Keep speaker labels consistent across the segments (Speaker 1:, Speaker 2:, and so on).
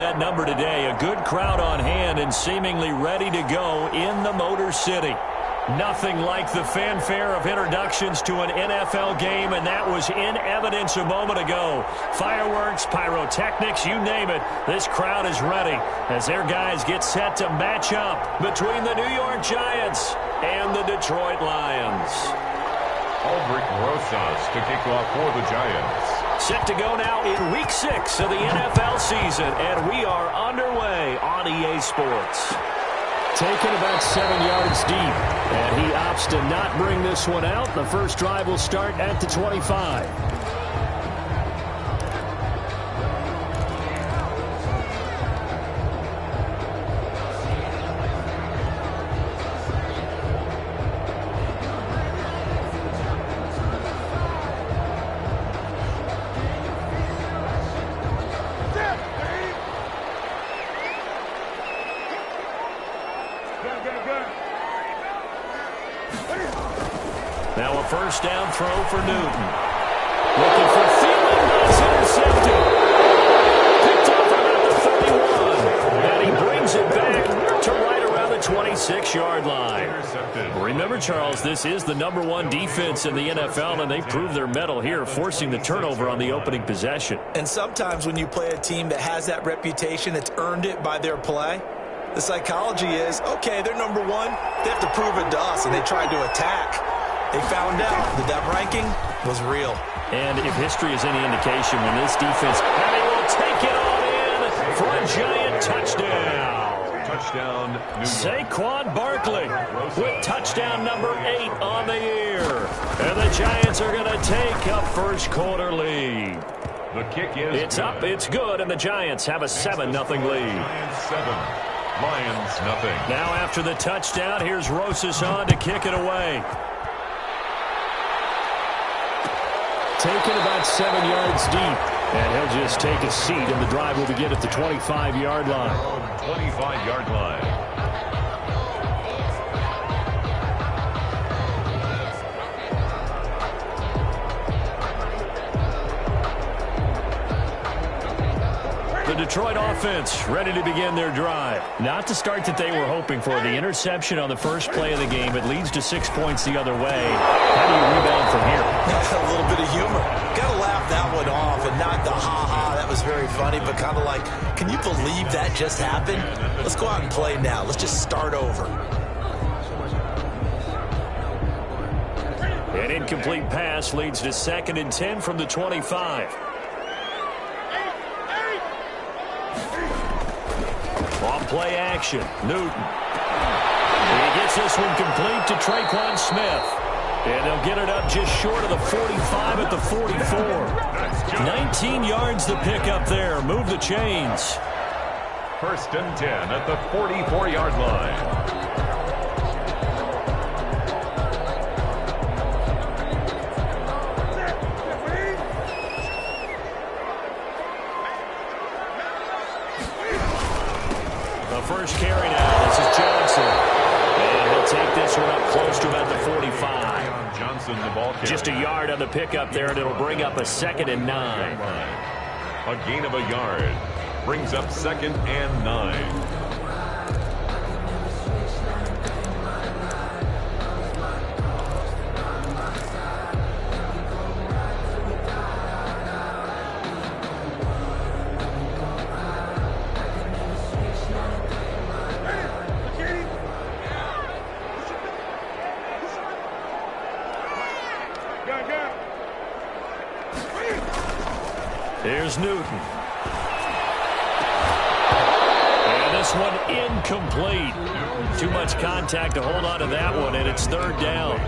Speaker 1: That number today, a good crowd on hand and seemingly ready to go in the Motor City. Nothing like the fanfare of introductions to an NFL game, and that was in evidence a moment ago. Fireworks, pyrotechnics, you name it. This crowd is ready as their guys get set to match up between the New York Giants and the Detroit Lions.
Speaker 2: Aldrick Rosas to kick off for the Giants.
Speaker 1: Set to go now in Week 6 of the NFL season, and we are underway on EA Sports. Taken about 7 yards deep, and he opts to not bring this one out. The first drive will start at the 25. Now a first down throw for Newton. Looking for Thielen. That's intercepted. Picked up around the 31. And he brings it back to right around the 26-yard line. Remember, Charles, this is the #1 defense in the NFL, and they proved their mettle here, forcing the turnover on the opening possession.
Speaker 3: And sometimes when you play a team that has that reputation, that's earned it by their play, the psychology is, okay, they're #1. They have to prove it to us, and they tried to attack. They found out that ranking was real.
Speaker 1: And if history is any indication, when this defense, and they will take it on in for a Giant touchdown.
Speaker 2: Touchdown, New York.
Speaker 1: Saquon Barkley with touchdown number 8 on the year. And the Giants are going to take a first quarter lead.
Speaker 2: The kick is
Speaker 1: It's
Speaker 2: good.
Speaker 1: up, it's good, and the Giants have a 7-0 lead.
Speaker 2: Giants 7, Lions nothing.
Speaker 1: Now after the touchdown, here's Rosas on to kick it away. Taken about 7 yards deep, and he'll just take a seat, and the drive will begin at the 25-yard line.
Speaker 2: 25-yard line.
Speaker 1: The Detroit offense ready to begin their drive. Not the start that they were hoping for. The interception on the first play of the game. It leads to 6 points the other way. How do you rebound from here?
Speaker 3: A little bit of humor. Got to laugh that one off and not the ha-ha. That was very funny, but kind of like, can you believe that just happened? Let's go out and play now. Let's just start over.
Speaker 1: An incomplete pass leads to 2nd and 10 from the 25. On play action, Newton. He gets this one complete to Tre'Quan Smith. And they'll get it up just short of the 45 at the 44. 19 yards to pick up there. Move the chains.
Speaker 2: 1st and 10 at the 44-yard line.
Speaker 1: First carry now. This is Johnson. And he'll take this one up close to about the 45.
Speaker 2: Johnson, the ball carrier.
Speaker 1: Just a yard on the pickup there, and it'll bring up a 2nd and 9.
Speaker 2: A gain of a yard. Brings up 2nd and 9.
Speaker 1: Here's Newton. And this one incomplete. Too much contact to hold on to that one, and it's 3rd down.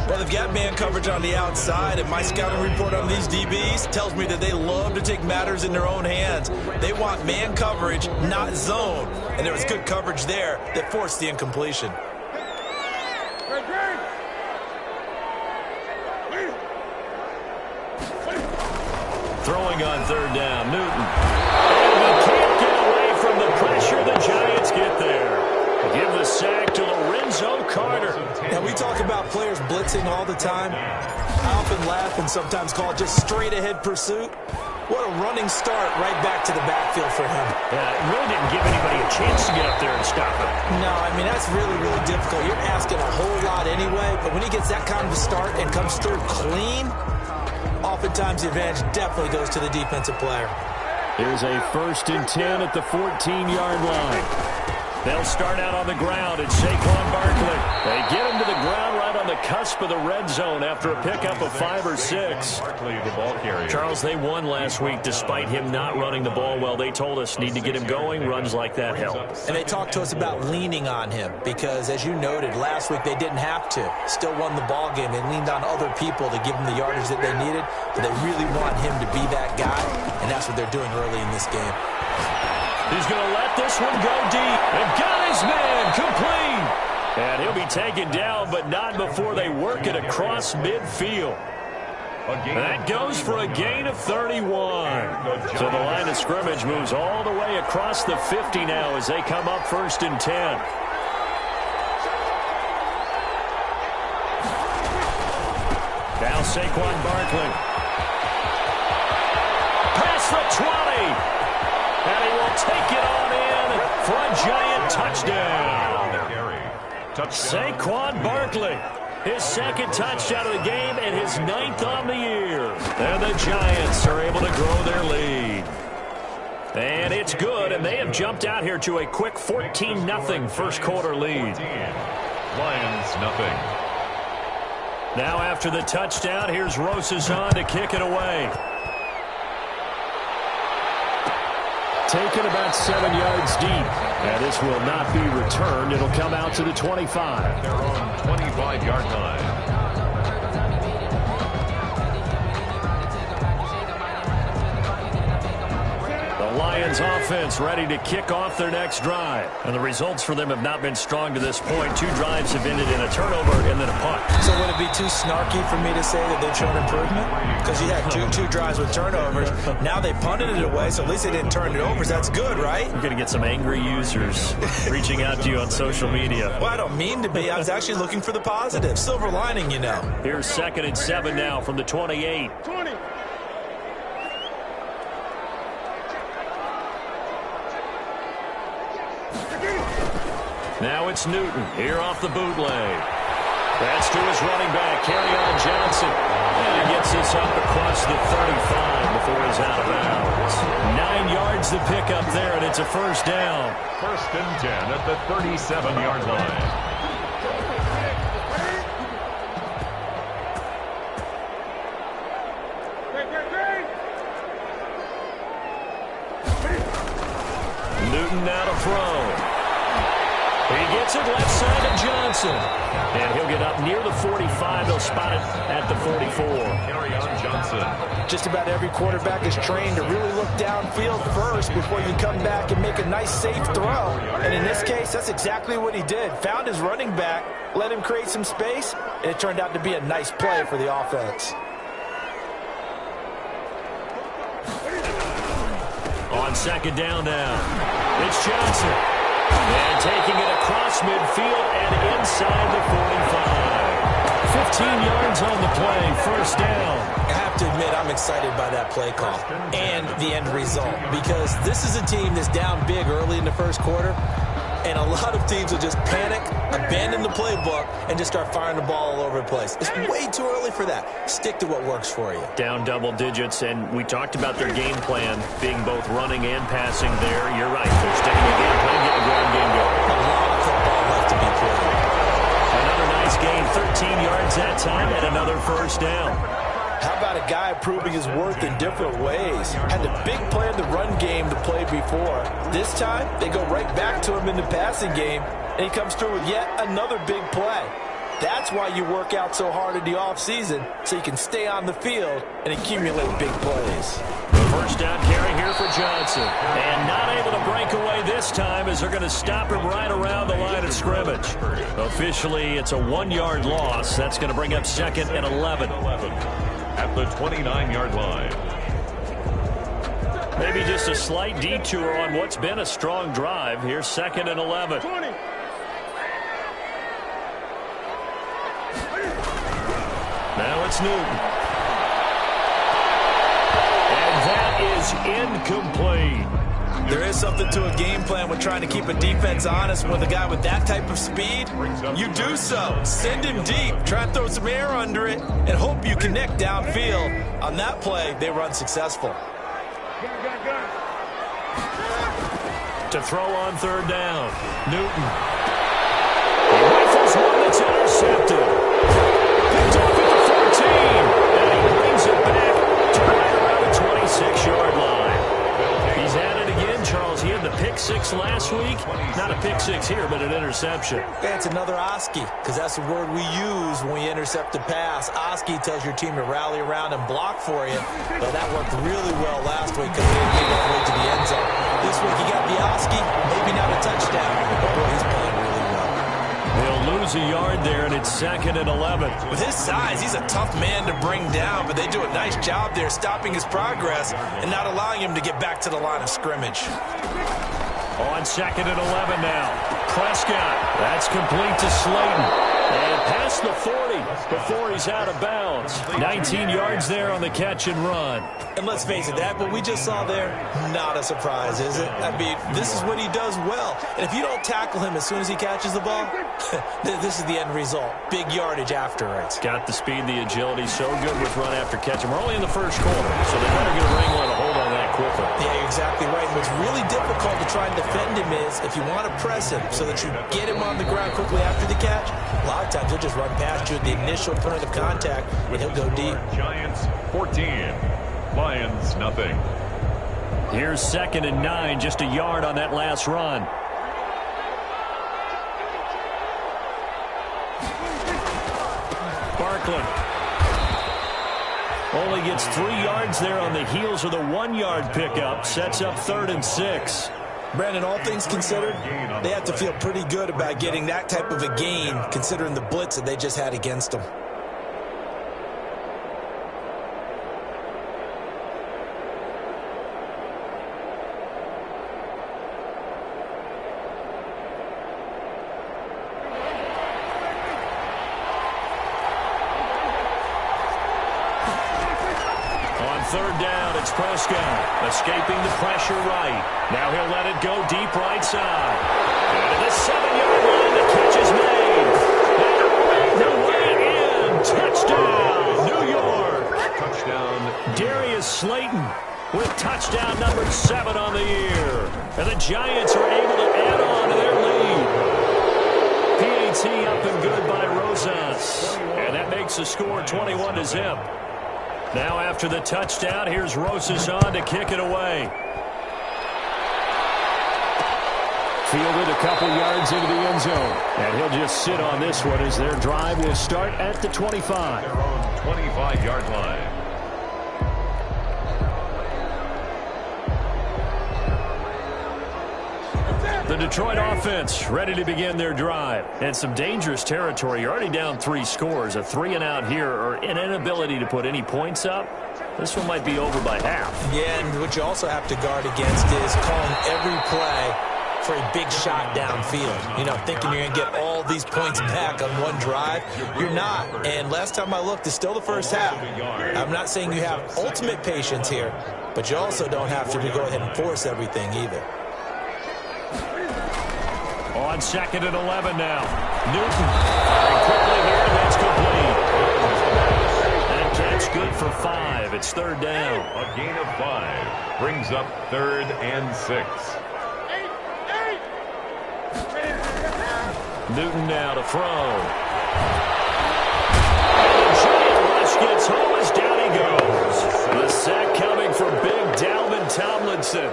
Speaker 3: Well, they've got man coverage on the outside, and my scouting report on these DBs tells me that they love to take matters in their own hands. They want man coverage, not zone. And there was good coverage there that forced the incompletion.
Speaker 1: Throwing on 3rd down, Newton. And he can't get away from the pressure. The Giants get there. Give the sack to Lorenzo Carter.
Speaker 3: Now, we talk about players blitzing all the time. I often laugh and sometimes call it just straight-ahead pursuit. What a running start right back to the backfield for him.
Speaker 1: Yeah, it really didn't give anybody a chance to get up there and stop him.
Speaker 3: No, I mean, that's really, really difficult. You're asking a whole lot anyway, but when he gets that kind of a start and comes through clean, oftentimes the advantage definitely goes to the defensive player.
Speaker 1: Here's a 1st and 10 at the 14-yard line. They'll start out on the ground, and Saquon Barkley. They get him to the ground right on the cusp of the red zone after a pickup of 5 or 6.
Speaker 2: Barkley, the ball carrier.
Speaker 1: Charles, they won last week despite him not running the ball well. They told us need to get him going. Runs like that help.
Speaker 3: And they talked to us about leaning on him because, as you noted, last week they didn't have to. Still won the ball game. They leaned on other people to give them the yardage that they needed, but they really want him to be that guy, and that's what they're doing early in this game.
Speaker 1: He's going to let this one go deep. And got his man complete. And he'll be taken down, but not before they work it across midfield. That goes for a gain of 31. So the line of scrimmage moves all the way across the 50 now as they come up 1st and 10. Now Saquon Barkley. Past the 20. And he will take it on in for a giant touchdown. Saquon Barkley, his 2nd touchdown of the game and his 9th on the year. And the Giants are able to grow their lead. And it's good, and they have jumped out here to a quick 14-0 first quarter lead.
Speaker 2: Lions, nothing.
Speaker 1: Now after the touchdown, here's Rosas on to kick it away. Taken about 7 yards deep. And this will not be returned. It'll come out to the 25.
Speaker 2: Their own 25-yard line.
Speaker 1: The Lions offense ready to kick off their next drive. And the results for them have not been strong to this point. 2 drives have ended in a turnover and then a punt.
Speaker 3: So would it be too snarky for me to say that they've shown improvement? Because you had two drives with turnovers. Now they punted it away, so at least they didn't turn it over. So that's good, right?
Speaker 1: You're going to get some angry users reaching out to you on social media.
Speaker 3: Well, I don't mean to be. I was actually looking for the positive. Silver lining, you know.
Speaker 1: Here's 2nd and 7 now from the 28. Now it's Newton here off the bootleg. That's to his running back, Kerryon Johnson. And he gets this up across the 35 before he's out of bounds. 9 yards to pick up there, and it's a 1st down.
Speaker 2: 1st and 10 at the 37-yard line.
Speaker 1: Newton now to throw. He gets it left side to Johnson. And he'll get up near the 45. They'll spot it at the 44.
Speaker 2: Kerryon Johnson.
Speaker 3: Just about every quarterback is trained to really look downfield first before you come back and make a nice, safe throw. And in this case, that's exactly what he did. Found his running back, let him create some space, and it turned out to be a nice play for the offense.
Speaker 1: On 2nd down now, it's Johnson. And taking it across midfield and inside the 45. 15 yards on the play, 1st down.
Speaker 3: I have to admit, I'm excited by that play call and the end result because this is a team that's down big early in the 1st quarter, and a lot of teams will just panic, abandon the playbook, and just start firing the ball all over the place. It's way too early for that. Stick to what works for you.
Speaker 1: Down double digits, and we talked about their game plan being both running and passing there. You're right. They're sticking to game plan, getting the ground game going.
Speaker 3: A lot of football left to be played.
Speaker 1: Another nice gain, 13 yards that time, and another 1st down.
Speaker 3: How about a guy proving his worth in different ways? Had the big play in the run game to play before. This time, they go right back to him in the passing game, and he comes through with yet another big play. That's why you work out so hard in the offseason, so you can stay on the field and accumulate big plays.
Speaker 1: The 1st down carry here for Johnson. And not able to break away this time as they're going to stop him right around the line of scrimmage. Officially, it's a 1-yard loss. That's going to bring up 2nd and 11.
Speaker 2: At the 29-yard line.
Speaker 1: Maybe just a slight detour on what's been a strong drive. Here's 2nd and 11. Now it's Newton. And that is incomplete.
Speaker 3: There is something to a game plan with trying to keep a defense honest with a guy with that type of speed. You do so. Send him deep. Try and throw some air under it and hope you connect downfield. On that play, they were unsuccessful.
Speaker 1: To throw on third down. Newton. He rifles one that's intercepted. Picked off at the 14. And he brings it back to right around the 26-yard line. He's at it again, Charles. He had the pick six last week. Not a pick six here, but an interception.
Speaker 3: That's another Oski, because that's the word we use when we intercept a pass. Oski tells your team to rally around and block for you. But that worked really well last week because he didn't get all the way to the end zone. This week he got the Oski, maybe not a touchdown, but boy, he's playing really well.
Speaker 1: They'll lose a yard there, and it's 2nd and 11.
Speaker 3: With his size, he's a tough man to bring down, but they do a nice job there stopping his progress and not allowing him to get back to the line of scrimmage.
Speaker 1: On 2nd and 11 now. Prescott. That's complete to Slayton. And past the 40 before he's out of bounds. 19 yards there on the catch and run.
Speaker 3: And let's face it, that what we just saw there, not a surprise, is it? I mean, this is what he does well. And if you don't tackle him as soon as he catches the ball, this is the end result. Big yardage after it.
Speaker 1: Got the speed, the agility, so good with run after catch. And we're only in the first quarter, so they better get a wrangle and a hold on that quickly.
Speaker 3: Yeah, you're exactly right. What's really difficult to try and defend him is if you want to press him so that you get him on the ground quickly after the catch, a lot of times he'll just run past you at the initial point of contact and he'll go deep.
Speaker 2: Giants 14, Lions nothing.
Speaker 1: Here's 2nd and 9, just a yard on that last run. Barkley only gets 3 yards there on the heels of the 1-yard pickup. Sets up 3rd and 6.
Speaker 3: Brandon, all things considered, they have to feel pretty good about getting that type of a gain considering the blitz that they just had against them.
Speaker 1: Third down, it's Prescott. Escaping the pressure right. Now he'll let it go deep right side. And to the 7-yard line, the catch is made. And the way in. Touchdown, New York.
Speaker 2: Touchdown.
Speaker 1: Darius Slayton with touchdown number 7 on the year. And the Giants are able to add on to their lead. PAT up and good by Rosas. And that makes the score 21-0. Now after the touchdown, here's Rosas on to kick it away. Fielded a couple yards into the end zone. And he'll just sit on this one as their drive will start at the 25.
Speaker 2: Their own 25-yard line.
Speaker 1: The Detroit offense ready to begin their drive. And some dangerous territory. You're already down 3 scores. A 3-and-out here or an inability to put any points up. This one might be over by half.
Speaker 3: Yeah, and what you also have to guard against is calling every play for a big shot downfield. You know, thinking you're going to get all these points back on one drive. You're not. And last time I looked, it's still the first half. I'm not saying you have ultimate patience here, but you also don't have to go ahead and force everything either.
Speaker 1: On 2nd and 11 now. Newton. And quickly here, that's complete. That catch good for 5. It's 3rd down.
Speaker 2: A gain of 5 brings up 3rd and 6.
Speaker 1: Newton now to throw. And the giant rush gets home as down he goes. The sack coming from big Dalvin Tomlinson.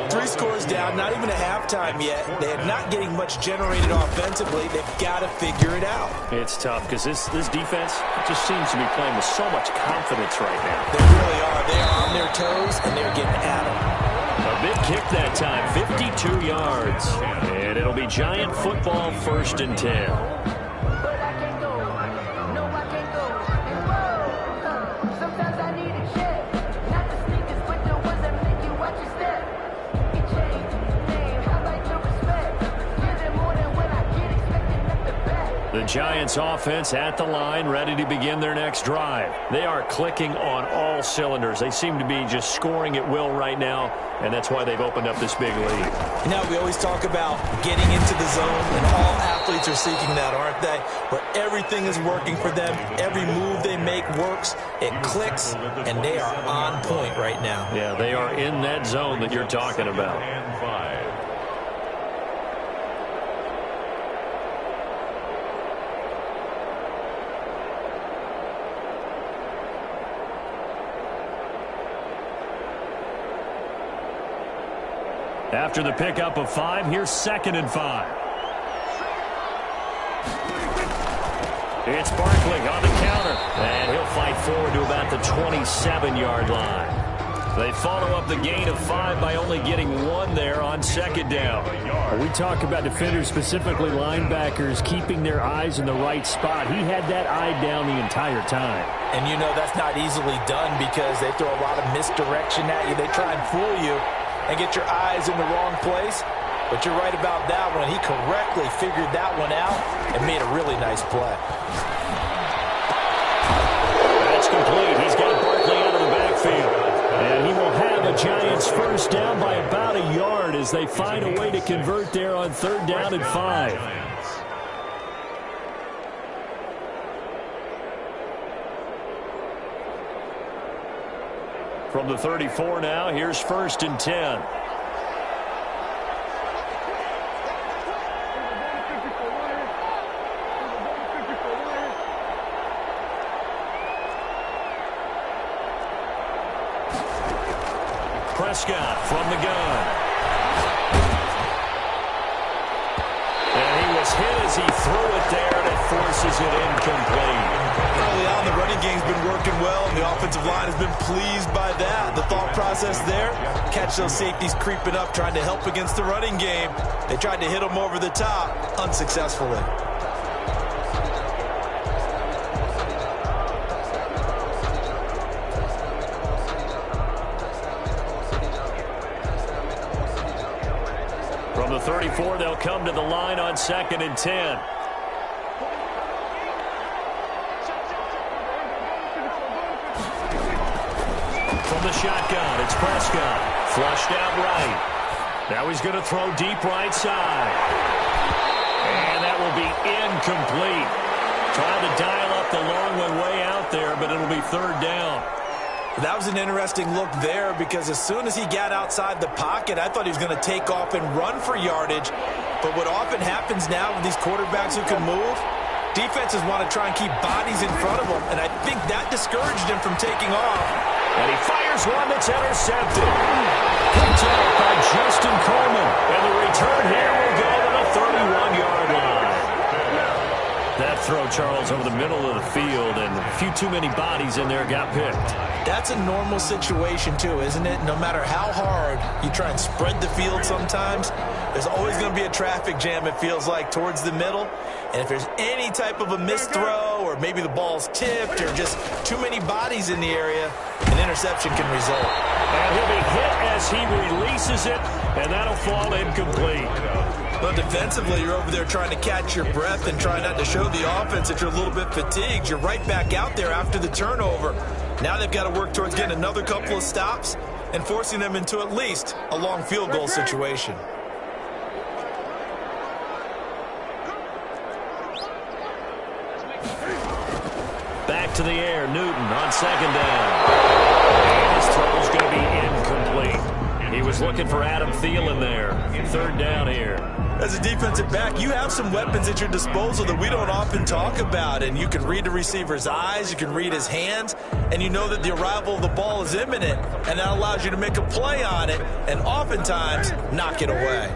Speaker 3: 3 scores down, not even a halftime yet. They're not getting much generated offensively. They've got to figure it out.
Speaker 1: It's tough because this defense just seems to be playing with so much confidence right now.
Speaker 3: They really are. They are on their toes, and they're getting at them.
Speaker 1: A big kick that time, 52 yards. And it'll be Giant football, 1st and 10. The The Giants offense at the line, ready to begin their next drive. They are clicking on all cylinders. They seem to be just scoring at will right now, and that's why they've opened up this big lead.
Speaker 3: Now, we always talk about getting into the zone, and all athletes are seeking that, aren't they? Where everything is working for them, every move they make works, it clicks, and they are on point right now.
Speaker 1: Yeah, they are in that zone that you're talking about.
Speaker 2: And 5.
Speaker 1: After the pickup of 5, here's 2nd and 5. It's Barkley on the counter, and he'll fight forward to about the 27-yard line. They follow up the gain of 5 by only getting 1 there on 2nd down.
Speaker 4: We talk about defenders, specifically linebackers, keeping their eyes in the right spot. He had that eye down the entire time.
Speaker 3: And you know that's not easily done because they throw a lot of misdirection at you. They try and fool you and get your eyes in the wrong place. But you're right about that one. He correctly figured that one out and made a really nice play.
Speaker 1: That's complete. He's got Barkley out of the backfield.
Speaker 4: And he will have a Giants first down by about a yard as they find a way to convert there on 3rd down and 5.
Speaker 1: From the 34 now, here's 1st and 10. Prescott from the gun. And he was hit as he threw it there, and it forces it incomplete.
Speaker 3: Early on, the running game's been working well, and the offensive line has been pleased by that. The thought process there, catch those safeties creeping up, trying to help against the running game. They tried to hit them over the top, unsuccessfully.
Speaker 1: From the 34, they'll come to the line on 2nd and 10. From the shotgun, it's Prescott. Flushed out right. Now he's going to throw deep right side. And that will be incomplete. Trying to dial up the long one way out there, but it'll be 3rd down.
Speaker 3: That was an interesting look there because as soon as he got outside the pocket, I thought he was going to take off and run for yardage. But what often happens now with these quarterbacks who can move, defenses want to try and keep bodies in front of them, and I think that discouraged him from taking off.
Speaker 1: And he fires one that's intercepted. Picked up by Justin Coleman. And the return here will go to the 31-yard line. That throw, Charles, over the middle of the field, and a few too many bodies in there got picked.
Speaker 3: That's a normal situation, too, isn't it? No matter how hard you try and spread the field sometimes, there's always going to be a traffic jam, it feels like, towards the middle. And if there's any type of a missed throw or maybe the ball's tipped or just too many bodies in the area, an interception can result.
Speaker 1: And he'll be hit as he releases it, and that'll fall incomplete.
Speaker 3: But defensively, you're over there trying to catch your breath and try not to show the offense that you're a little bit fatigued. You're right back out there after the turnover. Now they've got to work towards getting another couple of stops and forcing them into at least a long field goal situation.
Speaker 1: Back to the air, Newton on 2nd down. And his throw's going to be incomplete. He was looking for Adam Thielen there. 3rd down here.
Speaker 3: As a defensive back, you have some weapons at your disposal that we don't often talk about. And you can read the receiver's eyes, you can read his hands, and you know that the arrival of the ball is imminent. And that allows you to make a play on it and oftentimes knock it away.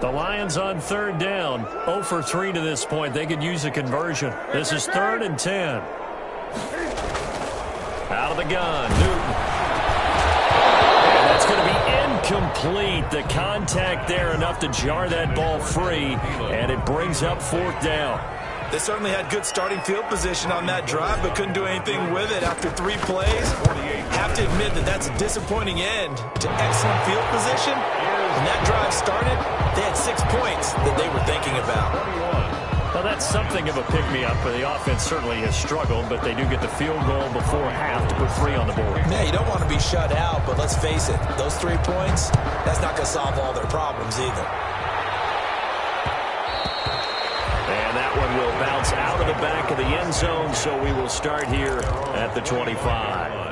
Speaker 1: The Lions on 3rd down. 0 for 3 to this point. They could use a conversion. This is 3rd and 10. Out of the gun, Newton. And that's going to be incomplete. The contact there enough to jar that ball free, and it brings up 4th down.
Speaker 3: They certainly had good starting field position on that drive, but couldn't do anything with it after 3 plays. Have to admit that that's a disappointing end to excellent field position. When that drive started, they had 6 points that they were thinking about.
Speaker 1: Well, that's something of a pick-me-up, but the offense certainly has struggled, but they do get the field goal before half to put 3 on the board.
Speaker 3: Yeah, you don't want to be shut out, but let's face it, those 3 points, that's not going to solve all their problems either.
Speaker 1: And that one will bounce out of the back of the end zone, so we will start here at the 25.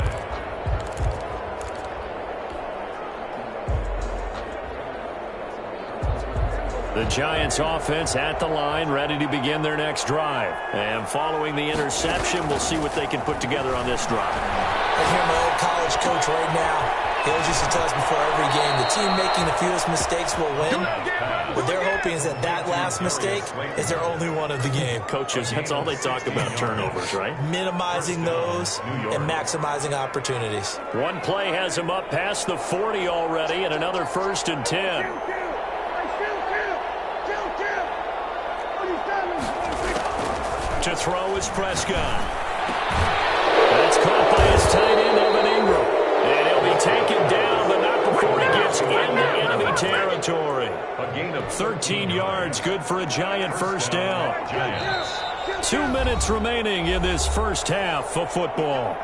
Speaker 1: The Giants offense at the line, ready to begin their next drive. And following the interception, we'll see what they can put together on this drive.
Speaker 3: I hear my old college coach right now. He always used to tell us before every game, the team making the fewest mistakes will win. What they're hoping is that that last mistake is their only one of the game.
Speaker 1: Coaches, that's all they talk about, turnovers, right?
Speaker 3: Minimizing those and maximizing opportunities. One
Speaker 1: play has him up past the 40 already, and another 1st and 10. To throw is Prescott. That's caught by his tight end, Evan Ingram. And he'll be taken down, but not before he gets into enemy territory.
Speaker 2: A gain of
Speaker 1: 13 yards, good for a Giant first down. 2 minutes remaining in this first half of football.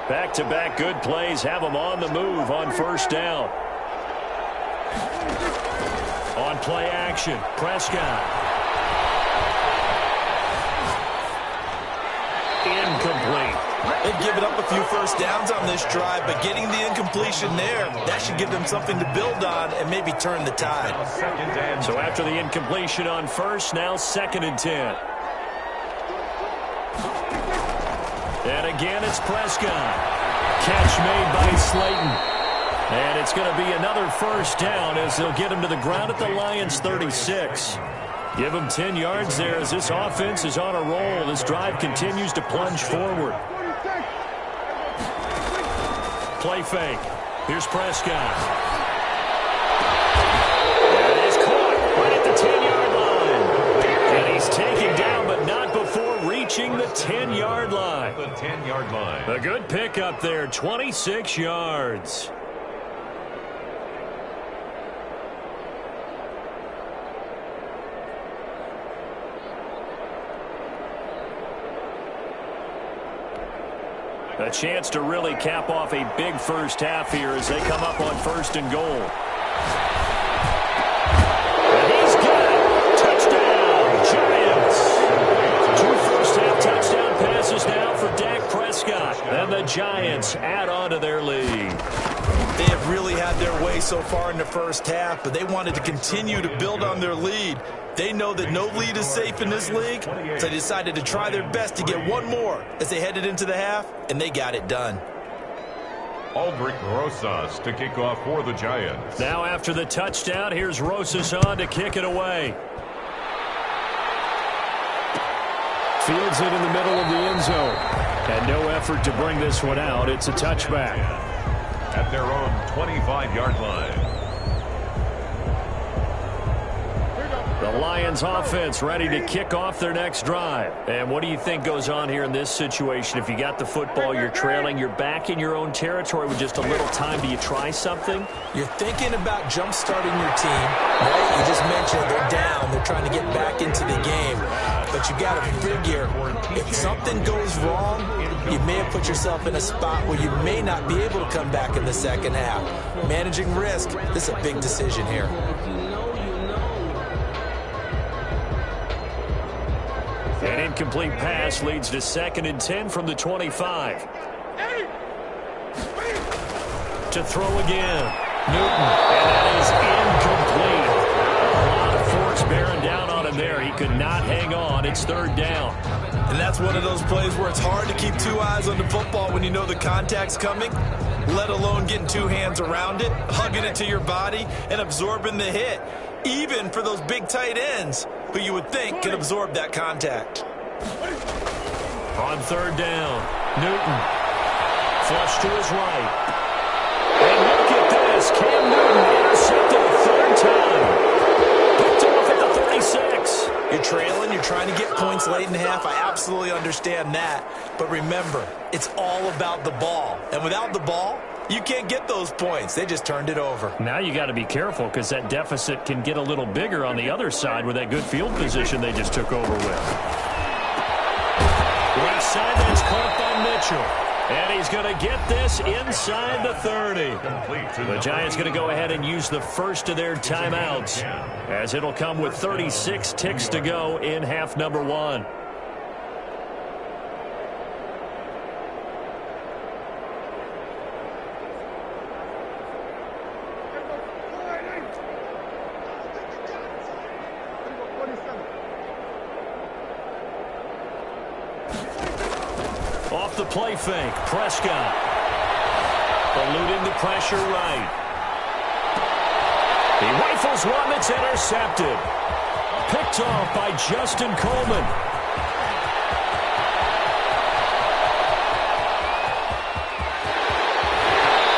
Speaker 1: Back-to-back good plays have them on the move on first down. On play action, Prescott. Incomplete.
Speaker 3: They've given up a few first downs on this drive, but getting the incompletion there, that should give them something to build on and maybe turn the tide.
Speaker 1: So after the incompletion on first, now 2nd and 10. And again, it's Prescott. Catch made by Slayton. And it's going to be another first down as they'll get him to the ground at the Lions' 36. Give him 10 yards there as this offense is on a roll. This drive continues to plunge forward. Play fake. Here's Prescott. And it is caught right at the 10-yard line. And he's taken down, but not before reaching the 10-yard line.
Speaker 2: The 10-yard line.
Speaker 1: A good pickup there, 26 yards. A chance to really cap off a big first half here as they come up on 1st and goal. And he's got it. Touchdown, Giants. 2 first-half touchdown passes now for Dak Prescott. And the Giants add on to their lead.
Speaker 3: They have really had their way so far in the first half, but they wanted to continue to build on their lead. They know that no lead is safe in this league, so they decided to try their best to get one more as they headed into the half, and they got it done.
Speaker 2: Aldrick Rosas to kick off for the Giants.
Speaker 1: Now after the touchdown, here's Rosas on to kick it away. Fields it in the middle of the end zone. And no effort to bring this one out. It's a touchback.
Speaker 2: At their own 25-yard line.
Speaker 1: The Lions offense ready to kick off their next drive. And what do you think goes on here in this situation? If you got the football, you're trailing, you're back in your own territory with just a little time. Do you try something?
Speaker 3: You're thinking about jump-starting your team, right? You just mentioned they're down. They're trying to get back into the game. But you got to figure, if something goes wrong, you may have put yourself in a spot where you may not be able to come back in the second half. Managing risk, this is a big decision here.
Speaker 1: An incomplete pass leads to 2nd and 10 from the 25. To throw again. Newton. And that is incomplete. A lot of force bearing down on him there. He could not hang on. It's 3rd down.
Speaker 3: And that's one of those plays where it's hard to keep 2 eyes on the football when you know the contact's coming, let alone getting 2 hands around it, hugging it to your body, and absorbing the hit. Even for those big tight ends, who you would think can absorb that contact.
Speaker 1: On 3rd down, Newton. Flush to his right. And look at this. Cam Newton intercepted a 3rd time. Picked off at the 36.
Speaker 3: You're trailing. You're trying to get points late in the half. I absolutely understand that. But remember, it's all about the ball. And without the ball, You can't get those points. They just turned it over.
Speaker 4: Now you got to be careful because that deficit can get a little bigger on the other side with that good field position they just took over with.
Speaker 1: Left side, that's caught by Mitchell. And he's going to get this inside the 30. The Giants going to go ahead and use the first of their timeouts, as it'll come with 36 ticks to go in half number 1. Off the play fake, Prescott. Eluding the pressure right. He rifles one that's intercepted. Picked off by Justin Coleman.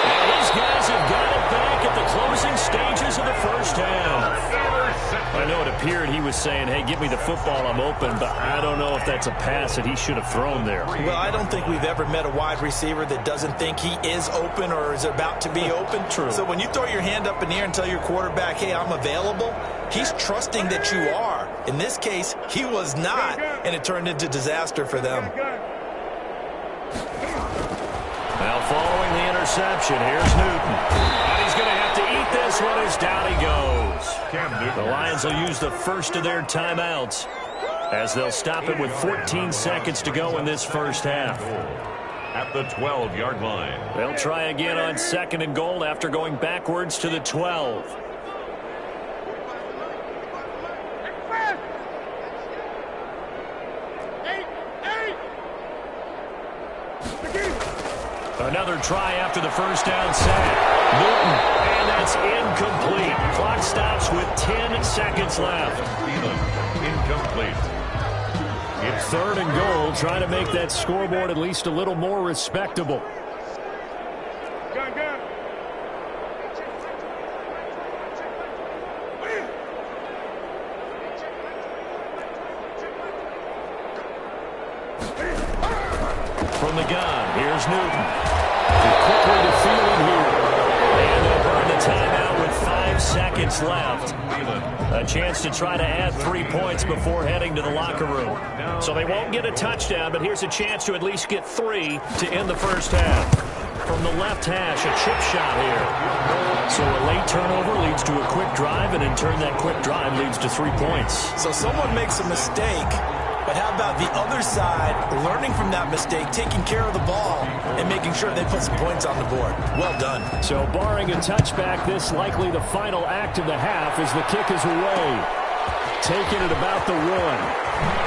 Speaker 1: And these guys have got it back at the closing stages of the first half. I know it appeared he was saying, hey, give me the football, I'm open, but I don't know if that's a pass that he should have thrown there.
Speaker 3: Well, I don't think we've ever met a wide receiver that doesn't think he is open or is about to be open.
Speaker 4: True.
Speaker 3: So when you throw your hand up in the air and tell your quarterback, hey, I'm available, he's trusting that you are. In this case, he was not, and it turned into disaster for them.
Speaker 1: Now following the interception, here's Newton. And he's going to have to eat this one as down he goes. The Lions will use the first of their timeouts, as they'll stop it with 14 seconds to go in this first half.
Speaker 2: At the 12-yard line.
Speaker 1: They'll try again on 2nd and goal after going backwards to the 12. Another try after the first down sack. Newton, and that's incomplete. Clock stops with 10 seconds left.
Speaker 2: Incomplete.
Speaker 1: It's 3rd and goal, trying to make that scoreboard at least a little more respectable. From the gun, here's Newton. Quickly to field it here. And they'll burn the timeout with 5 seconds left. A chance to try to add 3 points before heading to the locker room. So they won't get a touchdown, but here's a chance to at least get 3 to end the first half. From the left hash, a chip shot here. So a late turnover leads to a quick drive, and in turn that quick drive leads to 3 points.
Speaker 3: So someone makes a mistake, but how about the other side learning from that mistake, taking care of the ball, and making sure they put some points on the board? Well done.
Speaker 4: So barring a touchback, this likely the final act of the half as the kick is away. Taking it about the 1.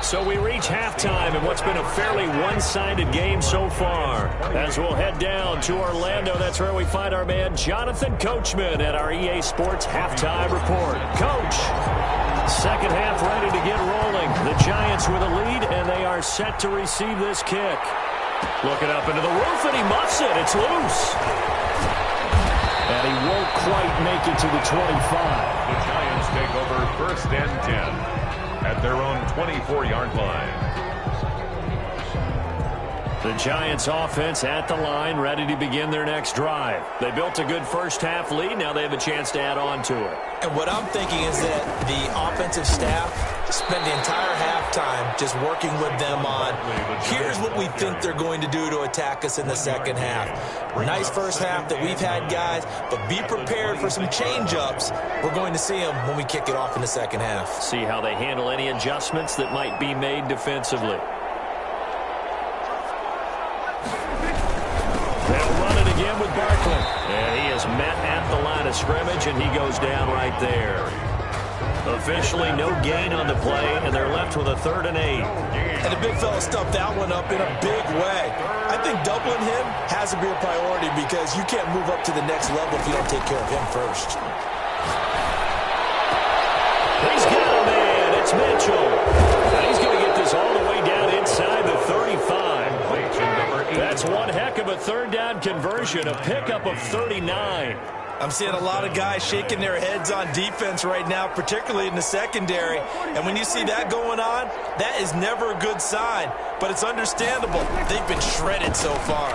Speaker 4: So we reach halftime in what's been a fairly one-sided game so far. As we'll head down to Orlando, that's where we find our man Jonathan Coachman at our EA Sports Halftime Report. Coach, second half ready to get rolling. The Giants with a lead, and they are set to receive this kick. Looking up into the roof, and he muffs it. It's loose. And he won't quite make it to the 25.
Speaker 2: The Giants take over 1st and 10. At their own 24-yard line.
Speaker 1: The Giants offense at the line, ready to begin their next drive. They built a good first half lead. Now they have a chance to add on to it.
Speaker 3: And what I'm thinking is that the offensive staff spent the entire halftime just working with them on, here's what we think they're going to do to attack us in the second half. Nice first half that we've had, guys, but be prepared for some change-ups. We're going to see them when we kick it off in the second half.
Speaker 1: See how they handle any adjustments that might be made defensively. They'll run it again with Barkley. And he is met at the line of scrimmage, and he goes down right there. Officially no gain on the play, and they're left with a 3rd and 8.
Speaker 3: And the big fella stuffed that one up in a big way. I think doubling him has to be a priority because you can't move up to the next level if you don't take care of him first.
Speaker 1: He's got a man. It's Mitchell. And he's going to get this all the way down inside the 35. That's one heck of a 3rd down conversion, a pickup of 39.
Speaker 3: I'm seeing a lot of guys shaking their heads on defense right now, particularly in the secondary. And when you see that going on, that is never a good sign. But it's understandable. They've been shredded so far.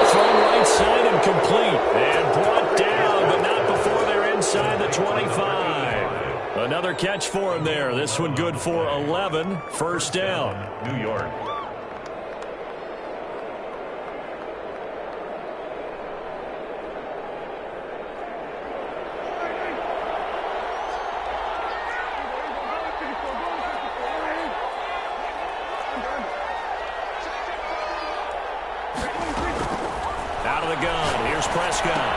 Speaker 1: Thrown right side and complete. And brought down, but not before they're inside the 25. Another catch for him there. This one good for 11. First down.
Speaker 2: New York.
Speaker 1: Out of the gun. Here's Prescott.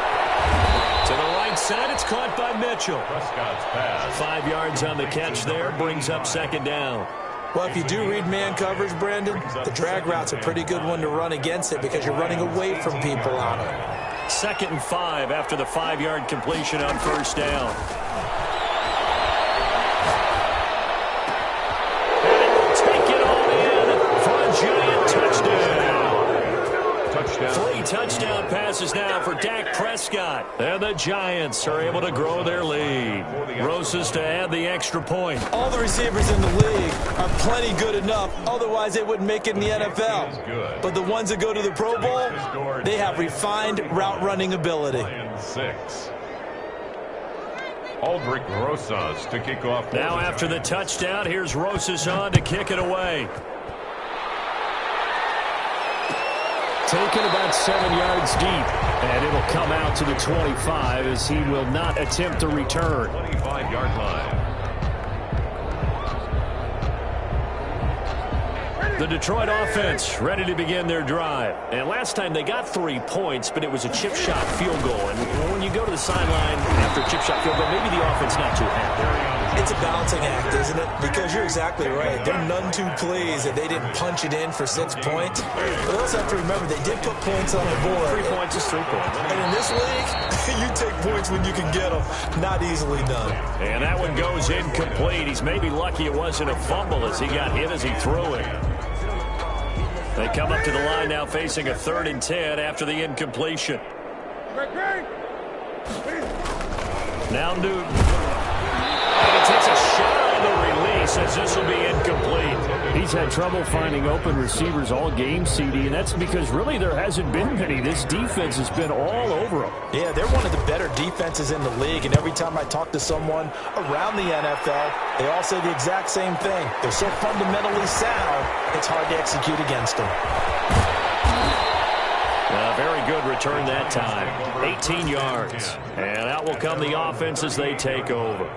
Speaker 1: To the right side. It's caught by Mitchell.
Speaker 2: Prescott's pass.
Speaker 1: 5 yards on the catch there. Brings up second down.
Speaker 3: Well, if you do read man coverage, Brandon, the drag route's a pretty good one to run against it because you're running away from people on it.
Speaker 1: 2nd and 5 after the 5-yard completion on first down. And we'll take it all in for a giant touchdown. 3 touchdown passes now for Dak Prescott. And the Giants are able to grow their lead. Rosas to add the extra point.
Speaker 3: All the receivers in the league are plenty good enough. Otherwise, they wouldn't make it in the NFL. But the ones that go to the Pro Bowl, they have refined route running ability.
Speaker 2: 6. Aldrich Rosas to kick off.
Speaker 1: Now after the touchdown, here's Rosas on to kick it away. Taken about 7 yards deep, and it'll come out to the 25 as he will not attempt to return.
Speaker 2: 25-yard line.
Speaker 1: The Detroit offense ready to begin their drive. And last time they got 3 points, but it was a chip shot field goal. And when you go to the sideline after a chip shot field goal, maybe the offense not too happy.
Speaker 3: It's a balancing act, isn't it? Because you're exactly right. They're none too pleased that they didn't punch it in for 6 points. But also have to remember they did put points on the board.
Speaker 1: 3 points is 3 points.
Speaker 3: And in this league, you take points when you can get them. Not easily done.
Speaker 1: And that one goes incomplete. He's maybe lucky it wasn't a fumble as he got hit as he threw it. They come up to the line now facing a 3rd and 10 after the incompletion. Now Newton. And he takes a shot on the release as this will be incomplete.
Speaker 5: He's had trouble finding open receivers all game, CD, and that's because really there hasn't been many. This defense has been all over them.
Speaker 3: Yeah, they're one of the better defenses in the league, and every time I talk to someone around the NFL, they all say the exact same thing. They're so fundamentally sound, it's hard to execute against them.
Speaker 1: Very good return that time. 18 yards. And out will come the offense as they take over.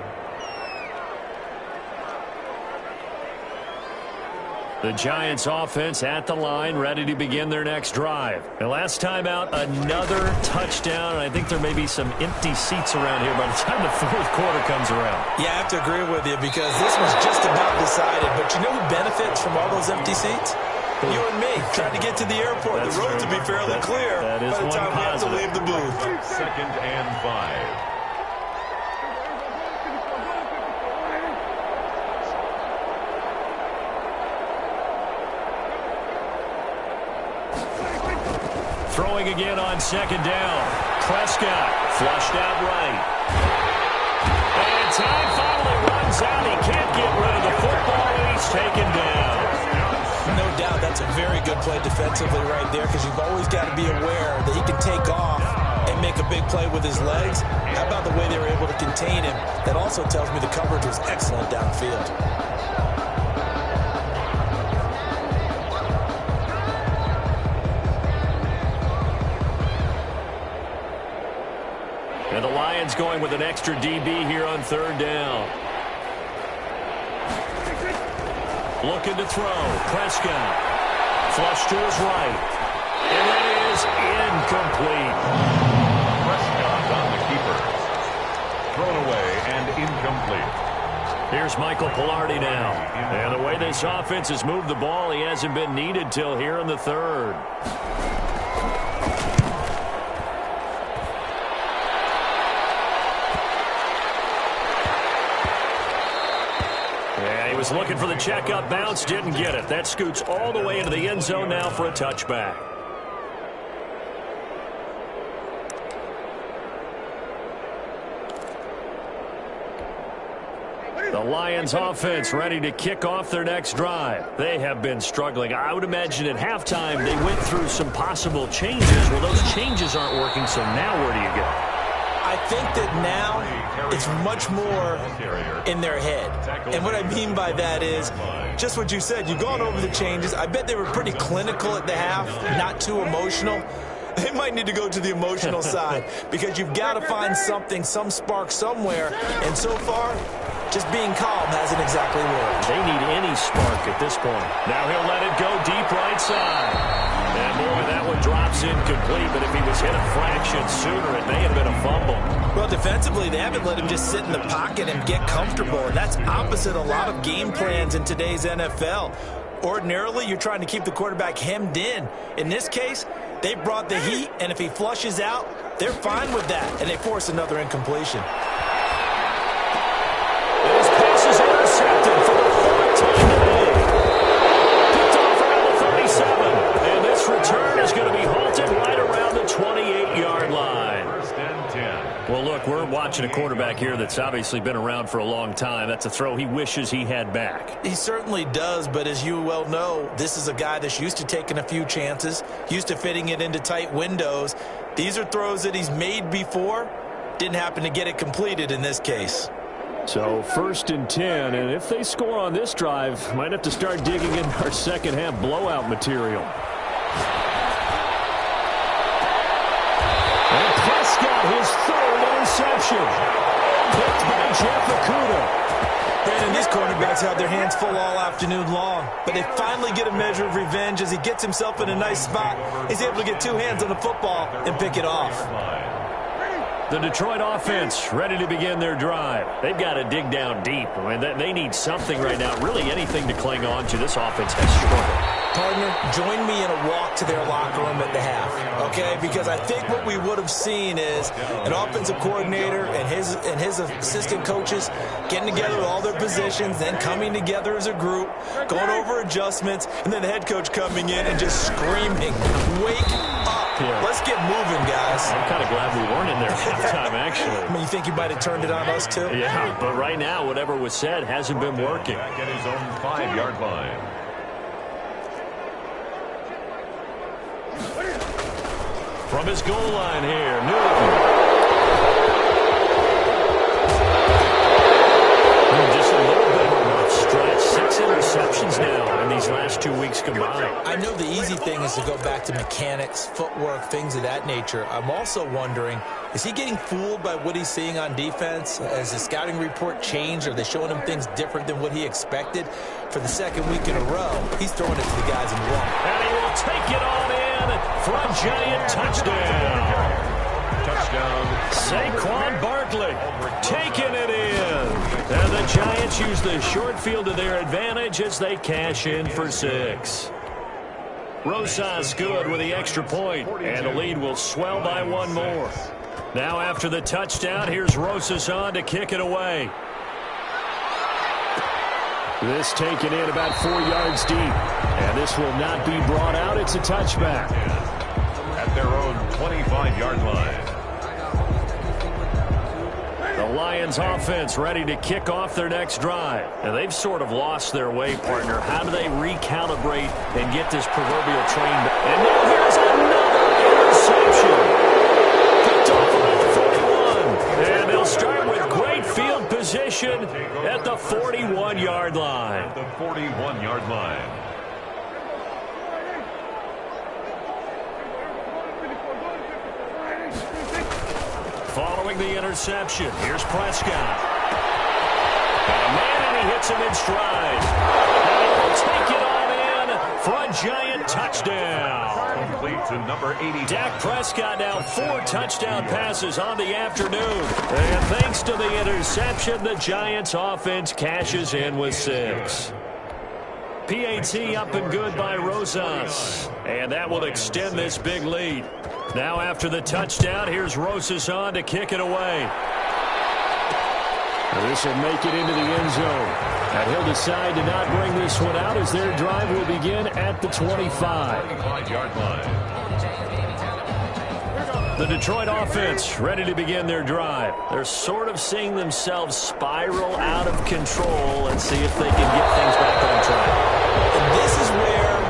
Speaker 1: The Giants offense at the line, ready to begin their next drive. And last time out, another touchdown. And I think there may be some empty seats around here by the time the 4th quarter comes around.
Speaker 3: Yeah, I have to agree with you because this was just about decided. But you know who benefits from all those empty seats? You and me, trying to get to the airport.
Speaker 1: That's
Speaker 3: the road
Speaker 1: true.
Speaker 3: to be fairly clear
Speaker 1: That is
Speaker 3: by the
Speaker 1: one
Speaker 3: time we have to
Speaker 1: positive.
Speaker 3: leave the booth.
Speaker 2: 2nd and 5.
Speaker 1: Throwing again on 2nd down. Prescott flushed out right. And time finally runs out. He can't get rid of the football, and he's taken down.
Speaker 3: No doubt that's a very good play defensively right there because you've always got to be aware that he can take off and make a big play with his legs. How about the way they were able to contain him? That also tells me the coverage was excellent downfield.
Speaker 1: And the Lions going with an extra DB here on 3rd down. Looking to throw. Prescott. Flush to his right. And that is incomplete.
Speaker 2: Prescott on the keeper. Thrown away and incomplete.
Speaker 1: Here's Michael Pilardi now. And the way this offense has moved the ball, he hasn't been needed till here in the 3rd. Yeah, he was looking for the checkup bounce, didn't get it. That scoots all the way into the end zone now for a touchback. Lions offense ready to kick off their next drive. They have been struggling. I would imagine at halftime they went through some possible changes. Well, those changes aren't working, so now where do you go?
Speaker 3: I think that now it's much more in their head. And what I mean by that is just what you said. You've gone over the changes. I bet they were pretty clinical at the half, not too emotional. They might need to go to the emotional side because you've got to find something, some spark somewhere. And so far, just being calm hasn't exactly worked.
Speaker 1: They need any spark at this point. Now he'll let it go deep right side. And boy, that one drops incomplete, but if he was hit a fraction sooner, it may have been a fumble.
Speaker 3: Well, defensively, they haven't let him just sit in the pocket and get comfortable, and that's opposite a lot of game plans in today's NFL. Ordinarily, you're trying to keep the quarterback hemmed in. In this case, they brought the heat, and if he flushes out, they're fine with that, and they force another incompletion.
Speaker 1: His pass is intercepted for the fourth time today. Picked off around the 37. And this return is going to be halted right around the 28-yard line.
Speaker 2: First and 10.
Speaker 1: Well, look, we're watching a quarterback here that's obviously been around for a long time. That's a throw he wishes he had back.
Speaker 3: He certainly does, but as you well know, this is a guy that's used to taking a few chances, used to fitting it into tight windows. These are throws that he's made before. Didn't happen to get it completed in this case.
Speaker 5: So 1st and 10, and if they score on this drive, might have to start digging in our second half blowout material. And Prescott, his third interception. Picked by Jeff Okudah.
Speaker 3: Brandon, these quarterbacks have their hands full all afternoon long, but they finally get a measure of revenge as he gets himself in a nice spot. He's able to get two hands on the football and pick it off.
Speaker 1: The Detroit offense ready to begin their drive. They've got to dig down deep. I mean, they need something right now, really anything to cling on to. This offense has struggled.
Speaker 3: Partner, join me in a walk to their locker room at the half, okay? Because I think what we would have seen is an offensive coordinator and his assistant coaches getting together with all their positions, then coming together as a group, going over adjustments, and then the head coach coming in and just screaming, "Wake up.
Speaker 1: Yeah.
Speaker 3: Let's get moving, guys."
Speaker 1: I'm kind of glad we weren't in there at halftime, actually.
Speaker 3: I mean, you think you might have turned it on us, too?
Speaker 1: Yeah, but right now, whatever was said hasn't been working.
Speaker 2: Back at his own 5-yard line.
Speaker 1: From his goal line here, Newton. Just a little bit of a rough stretch. 6 interceptions now in these last 2 weeks combined.
Speaker 3: I know the easy thing is to go back to mechanics, footwork, things of that nature. I'm also wondering, is he getting fooled by what he's seeing on defense? Has the scouting report changed? Are they showing him things different than what he expected? For the second week in a row, he's throwing it to the guys in one.
Speaker 1: And he will take it on in for a giant touchdown.
Speaker 2: Touchdown.
Speaker 1: Saquon Barkley taking it in. And the Giants use the short field to their advantage as they cash in for 6. Rosas good with the extra point, and the lead will swell by one more. Now after the touchdown, here's Rosas on to kick it away.
Speaker 5: This taken in about 4 yards deep. And this will not be brought out. It's a touchback.
Speaker 2: At their own 25-yard line.
Speaker 1: The Lions offense ready to kick off their next drive. And they've sort of lost their way, partner. How do they recalibrate and get this proverbial train back? And now here's another interception. Picked off at the 41. And they'll start with great field position at the 41-yard line.
Speaker 2: The 41-yard line.
Speaker 1: Following the interception, here's Prescott. And a man, and he hits him in stride. And he will take it on in for a giant touchdown.
Speaker 2: Complete to number 80.
Speaker 1: Dak Prescott now 4 touchdown passes on the afternoon. And thanks to the interception, the Giants offense cashes in with 6. PAT up and good by Rosas. And that will extend this big lead. Now after the touchdown, here's Rosas on to kick it away.
Speaker 5: This will make it into the end zone. And he'll decide to not bring this one out as their drive will begin at the 25.
Speaker 2: 25-yard line.
Speaker 1: The Detroit offense ready to begin their drive. They're sort of seeing themselves spiral out of control. Let's see if they can get things back on track.
Speaker 3: And this is where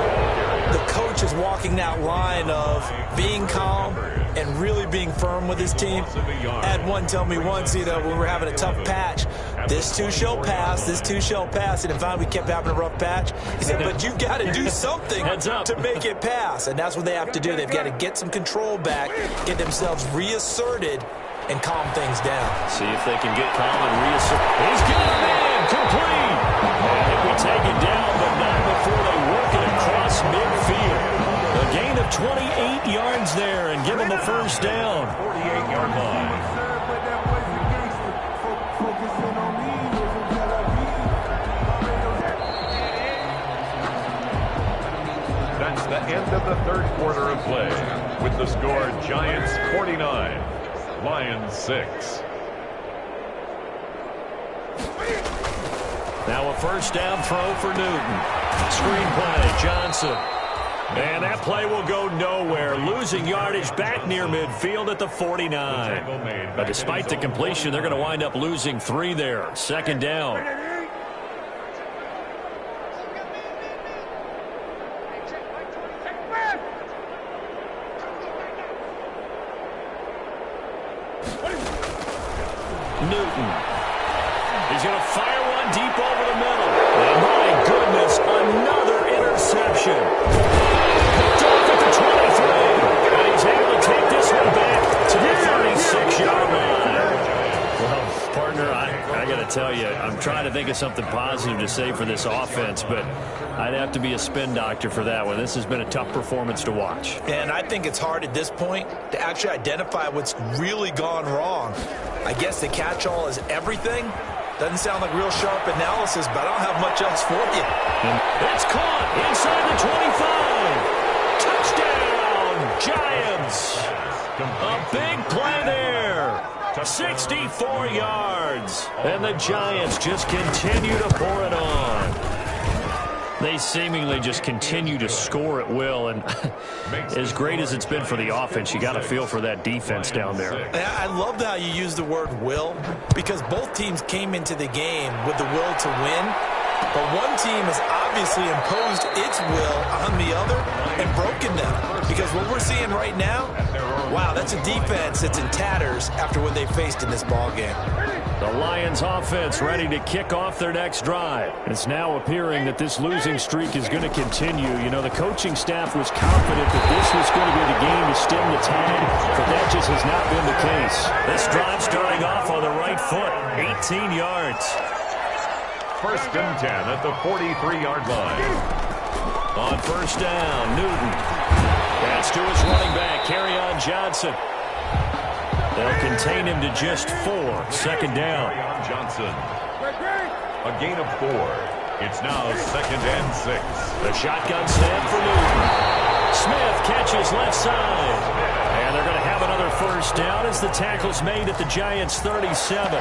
Speaker 3: the coach is walking that line of being calm and really being firm with his team. Had one tell me once, when we were having a tough patch, this too shall pass, this too shall pass. And in fact, we kept having a rough patch. He said, but you've got to do something to make it pass. And that's what they have to do. They've got to get some control back, get themselves reasserted, and calm things down.
Speaker 1: See if they can get calm and reassert. He's got it in, complete. And it will take it down, but not before they work it across midfield. A gain of 28 yards there and give them a first down.
Speaker 2: 48-yard line. That's the end of the third quarter of play. With the score, Giants 49, Lions 6.
Speaker 1: Now a first down throw for Newton. Screen play, Johnson. And that play will go nowhere. Losing yardage back near midfield at the 49. But despite the completion, they're going to wind up losing 3 there. Second down. Newton. He's going to fire one deep over the middle. And my goodness, another interception. Picked off at the 23. And he's able to take this one back to the 36-yard line. Well, partner, I got to tell you, I'm trying to think of something positive to say for this offense, but I'd have to be a spin doctor for that one. This has been a tough performance to watch.
Speaker 3: And I think it's hard at this point to actually identify what's really gone wrong. I guess the catch-all is everything. Doesn't sound like real sharp analysis, but I don't have much else for you.
Speaker 1: It's caught inside the 25. Touchdown, Giants. A big play there. 64 yards. And the Giants just continue to pour it on. They seemingly just continue to score at will, and as great as it's been for the offense, you got to feel for that defense down there.
Speaker 3: I love how you use the word will, because both teams came into the game with the will to win, but one team has obviously imposed its will on the other and broken them, because what we're seeing right now, wow, that's a defense that's in tatters after what they faced in this ballgame.
Speaker 1: The Lions offense ready to kick off their next drive. It's now appearing that this losing streak is going to continue. You know, the coaching staff was confident that this was going to be the game to stem the tide, but that just has not been the case. This drive starting off on the right foot, 18 yards.
Speaker 2: First and 10 at the 43-yard line.
Speaker 1: On first down, Newton. That's to his running back, Kerryon Johnson. They'll contain him to just 4. Second down.
Speaker 2: Johnson. A gain of 4. It's now second and 6.
Speaker 1: The shotgun snap for Newton. Smith catches left side. And they're going to have another first down as the tackle's made at the Giants' 37.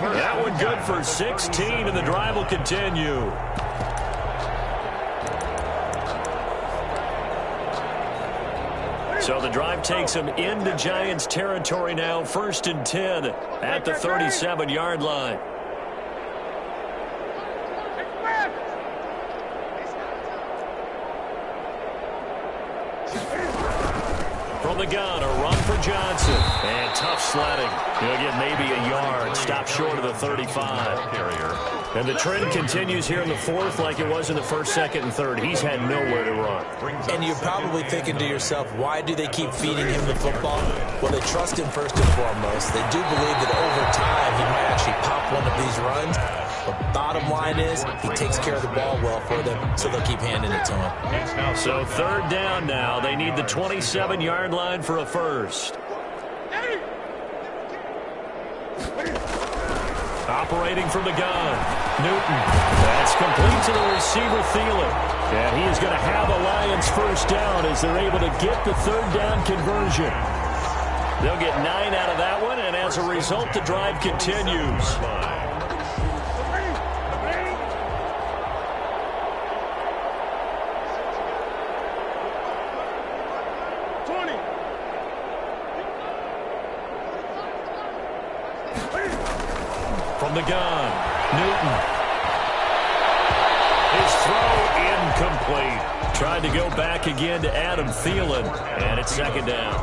Speaker 1: That one good for 16, and the drive will continue. So the drive takes them into Giants territory now. First and 10 at the 37-yard line. From the gun, a run for Johnson. And tough sledding. He'll get maybe a yard. Stop short of the 35.
Speaker 2: Carrier.
Speaker 1: And the trend continues here in the fourth like it was in the first, second, and third. He's had nowhere to run.
Speaker 3: And you're probably thinking to yourself, why do they keep feeding him the football? Well, they trust him first and foremost. They do believe that over time he might actually pop one of these runs. But bottom line is he takes care of the ball well for them, so they'll keep handing it to him.
Speaker 1: So third down now. They need the 27-yard line for a first. Operating from the gun, Newton. That's complete to the receiver, Thielen. And he is going to have a Lions first down as they're able to get the third down conversion. They'll get 9 out of that one, and as a result, the drive continues. From the gun, Newton. His throw incomplete. Tried to go back again to Adam Thielen, and it's second down.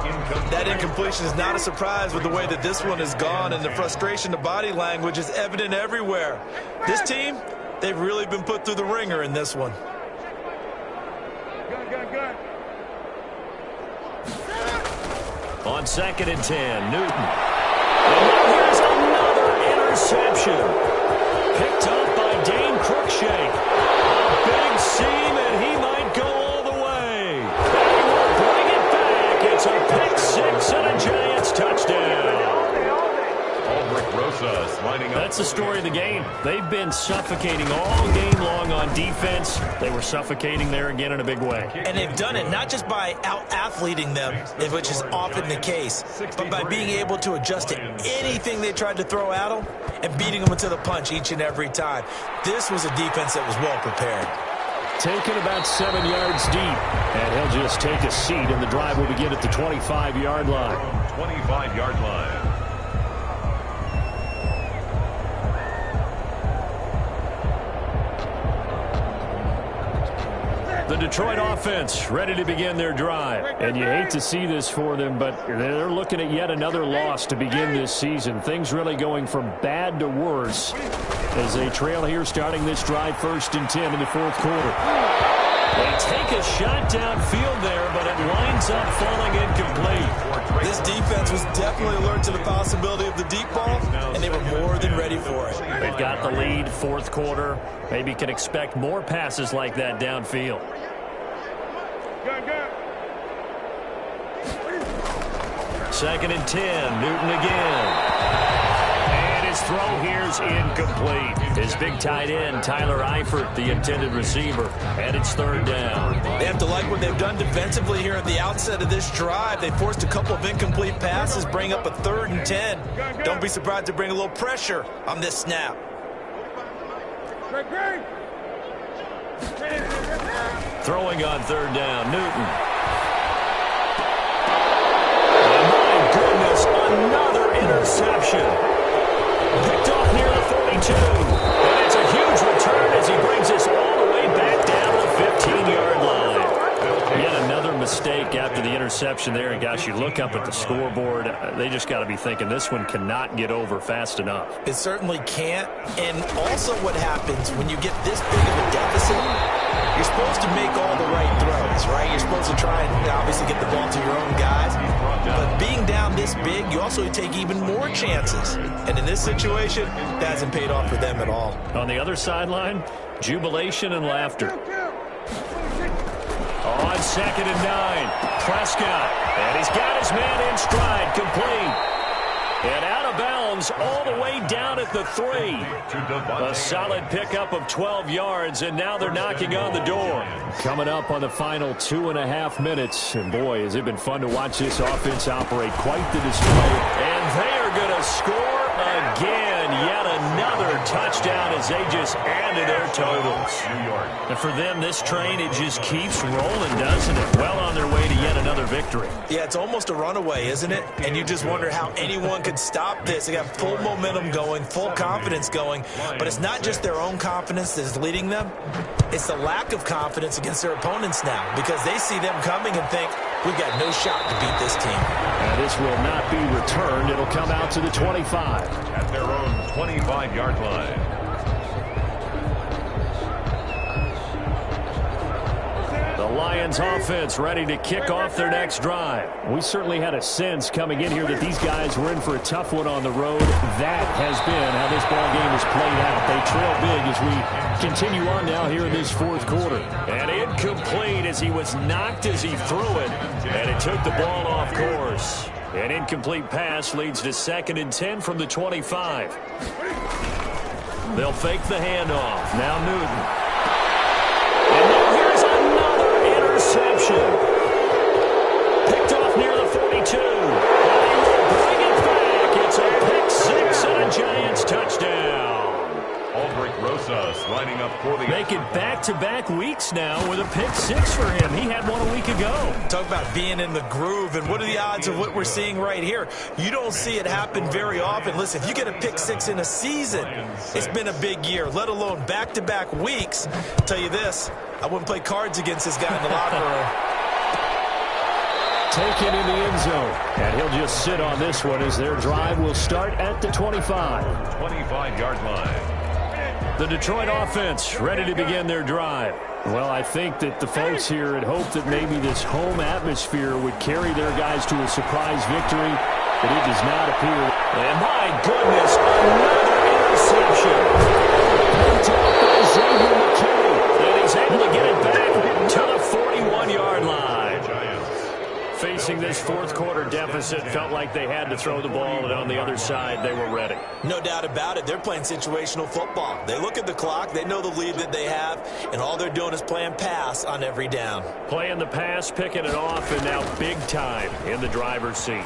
Speaker 3: That incompletion is not a surprise with the way that this one has gone, and the frustration, the body language is evident everywhere. This team, they've really been put through the ringer in this one.
Speaker 1: On 2nd and 10, Newton. And now here's another interception. Picked up by Dane Cruikshank. A big seam, and he might go all the way. They will bring it back. It's a pick six and a Giants touchdown.
Speaker 2: Aldrich Rosas lining up.
Speaker 5: That's the story of the game. They've been suffocating all game long on defense. They were suffocating there again in a big way.
Speaker 3: And they've done it not just by out-athleting them, which is often the case, but by being able to adjust to anything they tried to throw at them and beating them into the punch each and every time. This was a defense that was well prepared.
Speaker 5: Taken about 7 yards deep, and he'll just take a seat, and the drive will begin at the 25-yard line.
Speaker 2: 25-yard line.
Speaker 1: The Detroit offense ready to begin their drive.
Speaker 5: And you hate to see this for them, but they're looking at yet another loss to begin this season. Things really going from bad to worse as they trail here starting this drive 1st and 10 in the 4th quarter.
Speaker 1: They take a shot downfield there, but it winds up falling incomplete.
Speaker 3: This defense was definitely alert to the possibility of the deep ball, and they were more than ready for it.
Speaker 1: They've got the lead, 4th quarter. Maybe can expect more passes like that downfield. 2nd and 10, Newton again. And his throw here's incomplete. His big tight end, Tyler Eifert, the intended receiver. And it's 3rd down.
Speaker 3: They have to like what they've done defensively here at the outset of this drive. They forced a couple of incomplete passes, bring up a 3rd and 10. Don't be surprised to bring a little pressure on this snap.
Speaker 1: Throwing on 3rd down, Newton. And my goodness, another interception. Picked off near the 42. And it's a huge return as he brings us all the way back down to the 15-yard line. Yet another mistake after the interception there. And gosh, you look up at the scoreboard, they just got to be thinking this one cannot get over fast enough.
Speaker 3: It certainly can't. And also what happens when you get this big of a deficit, you're supposed to make all the right throws, right? You're supposed to try and obviously get the ball to your own guys. But being down this big, you also take even more chances. And in this situation, that hasn't paid off for them at all.
Speaker 1: On the other sideline, jubilation and laughter. On 2nd and 9, Prescott. And he's got his man in stride, complete. And out of bounds all the way down at the 3. A solid pickup of 12 yards, and now they're knocking on the door.
Speaker 5: Coming up on the final 2.5 minutes. And boy, has it been fun to watch this offense operate. Quite the display.
Speaker 1: And they are going to score again. Yet another touchdown as they just add to their totals. And for them, this train, it just keeps rolling, doesn't it? Well on their way to yet another victory.
Speaker 3: Yeah, it's almost a runaway, isn't it? And you just wonder how anyone could stop this. They got full momentum going, full confidence going. But it's not just their own confidence that's leading them. It's the lack of confidence against their opponents now, because they see them coming and think, we've got no shot to beat this team.
Speaker 5: And this will not be returned. It'll come out to the 25.
Speaker 2: At their own 25-yard line.
Speaker 1: The Lions offense ready to kick off their next drive.
Speaker 5: We certainly had a sense coming in here that these guys were in for a tough one on the road. That has been how this ball game has played out. They trail big as we continue on now here in this 4th quarter.
Speaker 1: And incomplete as he was knocked as he threw it. And it took the ball off course. An incomplete pass leads to 2nd and 10 from the 25. They'll fake the handoff. Now Newton. And now here's another interception. Picked off near the 42. And he will bring it back. It's a pick six and a Giants touchdown.
Speaker 2: Aldrich Rosas lining up for the...
Speaker 1: Make it back-to-back weeks This now with a pick six for him. He had one a week ago.
Speaker 3: Talk about being in the groove, and what are the odds of what we're seeing right here? You don't see it happen very often. Listen, if you get a pick six in a season, it's been a big year, let alone back-to-back weeks. I'll tell you this, I wouldn't play cards against this guy in the locker room.
Speaker 5: Taken in the end zone. And he'll just sit on this one as their drive will start at the 25.
Speaker 2: 25-yard line.
Speaker 1: The Detroit offense ready to begin their drive.
Speaker 5: Well, I think that the folks here had hoped that maybe this home atmosphere would carry their guys to a surprise victory, but it does not appear.
Speaker 1: And my goodness, another interception. Picked up by Xavier McKinney. And he's able to get it back to the 41-yard line. Facing this fourth quarter deficit, felt like they had to throw the ball, and on the other side, they were ready.
Speaker 3: No doubt about it. They're playing situational football. They look at the clock, they know the lead that they have, and all they're doing is playing pass on every down.
Speaker 1: Playing the pass, picking it off, and now big time in the driver's seat.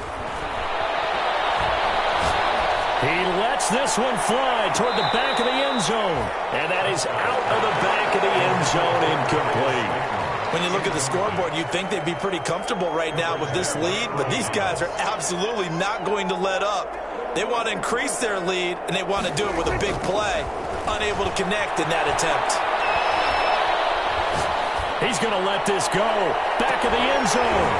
Speaker 1: He lets this one fly toward the back of the end zone, and that is out of the back of the end zone, incomplete.
Speaker 3: When you look at the scoreboard, you'd think they'd be pretty comfortable right now with this lead, but these guys are absolutely not going to let up. They want to increase their lead, and they want to do it with a big play. Unable to connect in that attempt.
Speaker 1: He's going to let this go. Back of the end zone.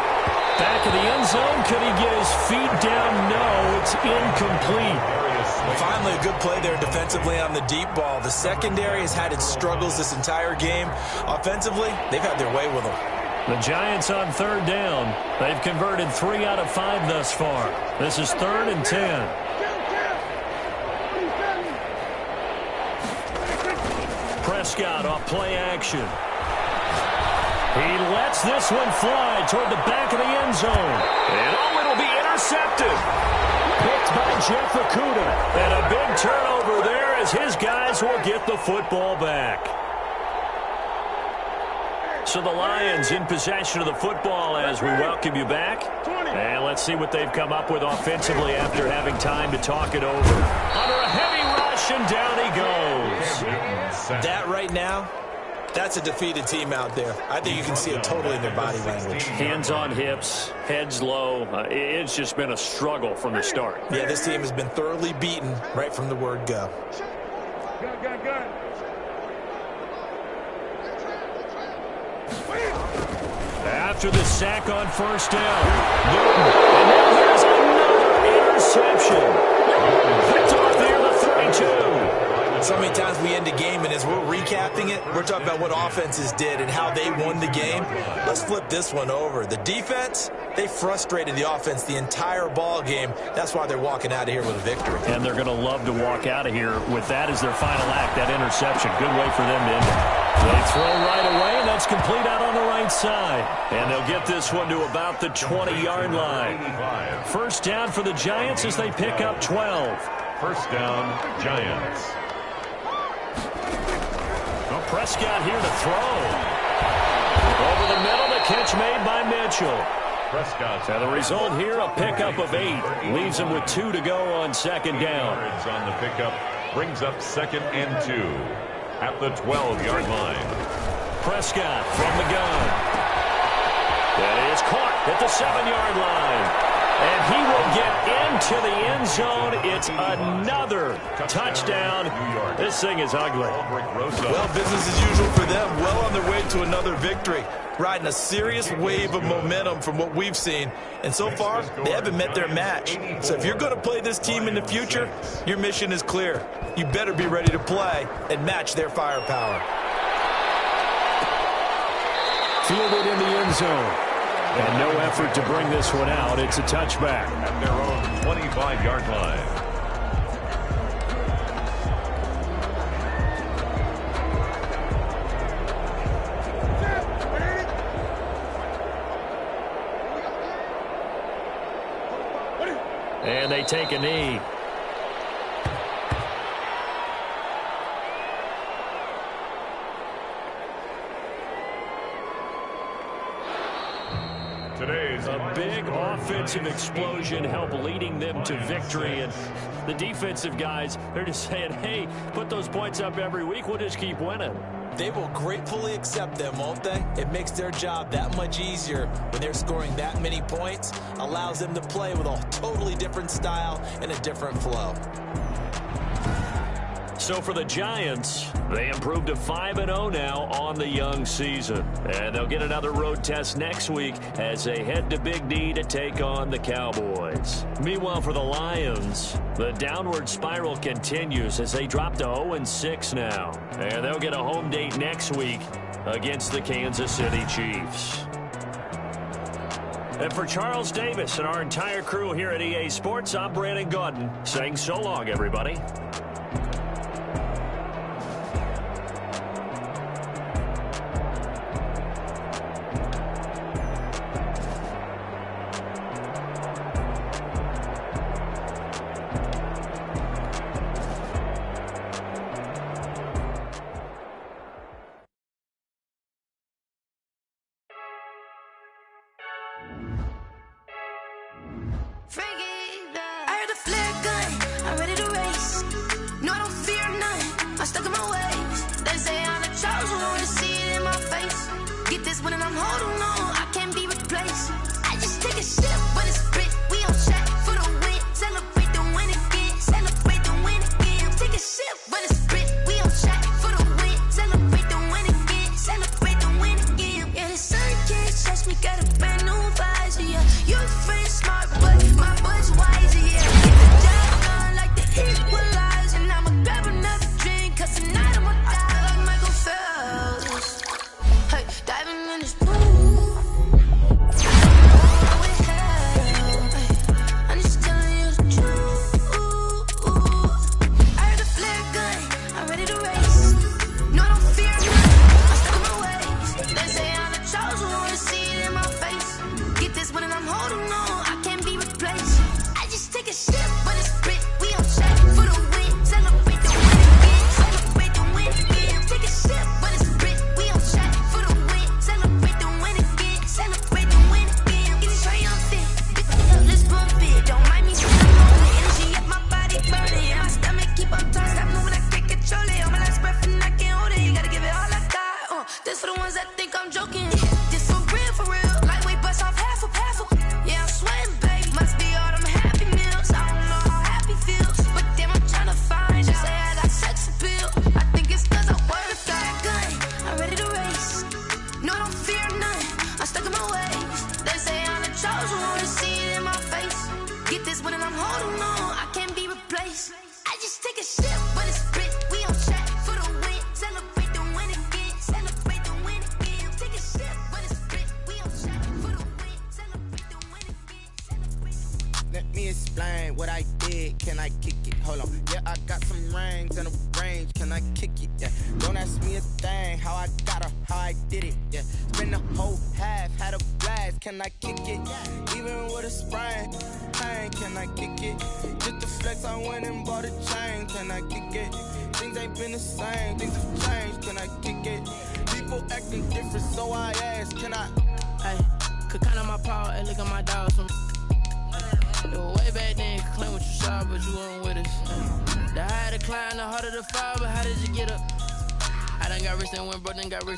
Speaker 1: Back of the end zone. Could he get his feet down? No, it's incomplete.
Speaker 3: Finally, a good play there defensively on the deep ball. The secondary has had its struggles this entire game. Offensively, they've had their way with them.
Speaker 1: The Giants on third down. They've converted 3 out of 5 thus far. This is 3rd and 10. Prescott off play action. He lets this one fly toward the back of the end zone. And it'll be intercepted. Picked by Jeff Okudah. And a big turnover there as his guys will get the football back. So the Lions in possession of the football as we welcome you back. And let's see what they've come up with offensively after having time to talk it over. Under a heavy rush, and down he goes.
Speaker 3: That right now, that's a defeated team out there. I think you can see it totally in their body language.
Speaker 1: Hands on hips, heads low. It's just been a struggle from the start.
Speaker 3: Yeah, this team has been thoroughly beaten right from the word go.
Speaker 2: Good.
Speaker 1: After the sack on first down, Newton, and now here's another interception. Picked off there, the 32.
Speaker 3: So many times we end a game, and as we're recapping it, we're talking about what offenses did and how they won the game. Let's flip this one over. The defense, they frustrated the offense the entire ball game. That's why they're walking out of here with a victory.
Speaker 1: And they're going to love to walk out of here with that as their final act, that interception. Good way for them to end it. They throw right away, and that's complete out on the right side. And they'll get this one to about the 20-yard line. First down for the Giants as they pick up 12.
Speaker 2: First down, Giants.
Speaker 1: Prescott here to throw. Over the middle, the catch made by Mitchell.
Speaker 2: Prescott.
Speaker 1: And the result here, a pickup of 8. Leaves him with 2 to go on second down.
Speaker 2: Yards on the pickup brings up 2nd and 2 at the 12-yard line.
Speaker 1: Prescott from the gun. That is caught at the 7-yard line. And he will get into the end zone. It's another touchdown. This thing is ugly.
Speaker 3: Well, business as usual for them. Well on their way to another victory. Riding a serious wave of momentum from what we've seen. And so far, they haven't met their match. So if you're going to play this team in the future, your mission is clear. You better be ready to play and match their firepower.
Speaker 5: Fielded in the end zone. And no effort to bring this one out. It's a touchback.
Speaker 2: At their own 25-yard line.
Speaker 1: And they take a knee. A big offensive explosion helped leading them to victory. And the defensive guys, they're just saying, hey, put those points up every week. We'll just keep winning.
Speaker 3: They will gratefully accept them, won't they? It makes their job that much easier when they're scoring that many points, allows them to play with a totally different style and a different flow.
Speaker 1: So for the Giants, they improved to 5-0 now on the young season. And they'll get another road test next week as they head to Big D to take on the Cowboys. Meanwhile, for the Lions, the downward spiral continues as they drop to 0-6 now. And they'll get a home date next week against the Kansas City Chiefs. And for Charles Davis and our entire crew here at EA Sports, I'm Brandon Gaudin saying so long, everybody.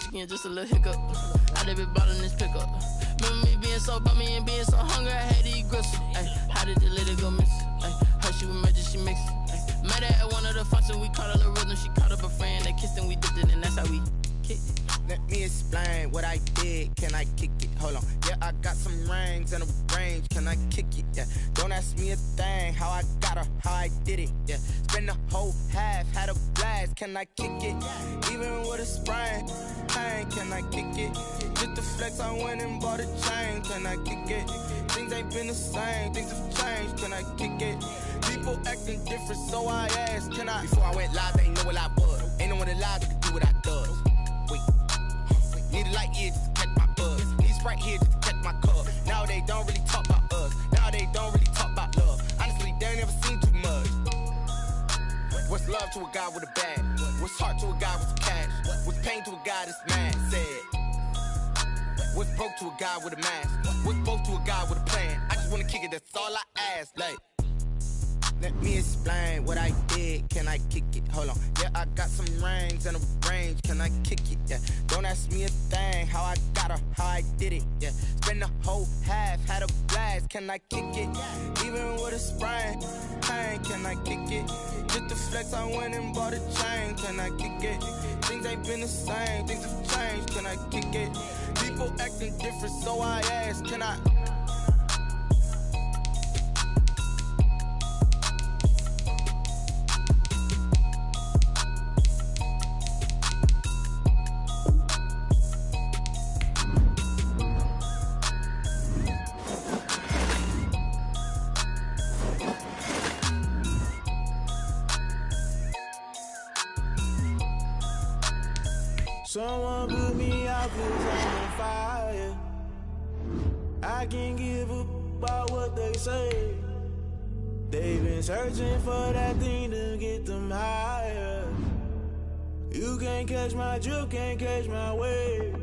Speaker 6: Again, just a little hiccup. I done been ballin' this pickup. Remember me being so bummy and being so hungry, I had to eat gristle. How did the lady go miss? How she was magic, she mixed it. Met her at one of the functions, we caught her the rhythm. She caught up a friend, they kissed and we dipped it, and that's how we kicked it.
Speaker 7: Let me explain what I did. Can I kick it? Hold on. Yeah, I got some rings and a range. Can I kick it? Yeah. Don't ask me a thing. How I got her, how I did it. Yeah. Spend the whole half, had a blast. Can I kick it? Even with a sprain. Hey, can I kick it? Just the flex, I went and bought a chain. Can I kick it? Things ain't been the same. Things have changed. Can I kick it? People acting different, so I asked, can I? Before I went live, they ain't know what I was. Ain't no one alive that could do what I does. Wait. Need a light here just to catch my buzz. Need Sprite here just to catch my cup. Now they don't really talk about us. Now they don't really talk about love. Honestly, they ain't never seen too much. What's love to a guy with a bag? What's heart to a guy with cash? What's pain to a guy that's mad? Said. What's broke to a guy with a mask? What's both to a guy with a plan? I just wanna kick it, that's all I ask. Like, Let me explain what I did. Can I kick it? Hold on. Yeah, I got some rings and a range. Can I kick it? Yeah. Don't ask me a thing. How I got her, how I did it. Yeah. Spend the whole half, had a blast. Can I kick it? Even with a sprain, pain. Can I kick it? Just to flex, I went and bought a chain. Can I kick it? Things ain't been the same. Things have changed. Can I kick it? People acting different, so I ask. Can I?
Speaker 8: Someone put me out 'cause I'm on fire. I can't give up about what they say. They've been searching for that thing to get them higher. You can't catch my drift, can't catch my wave.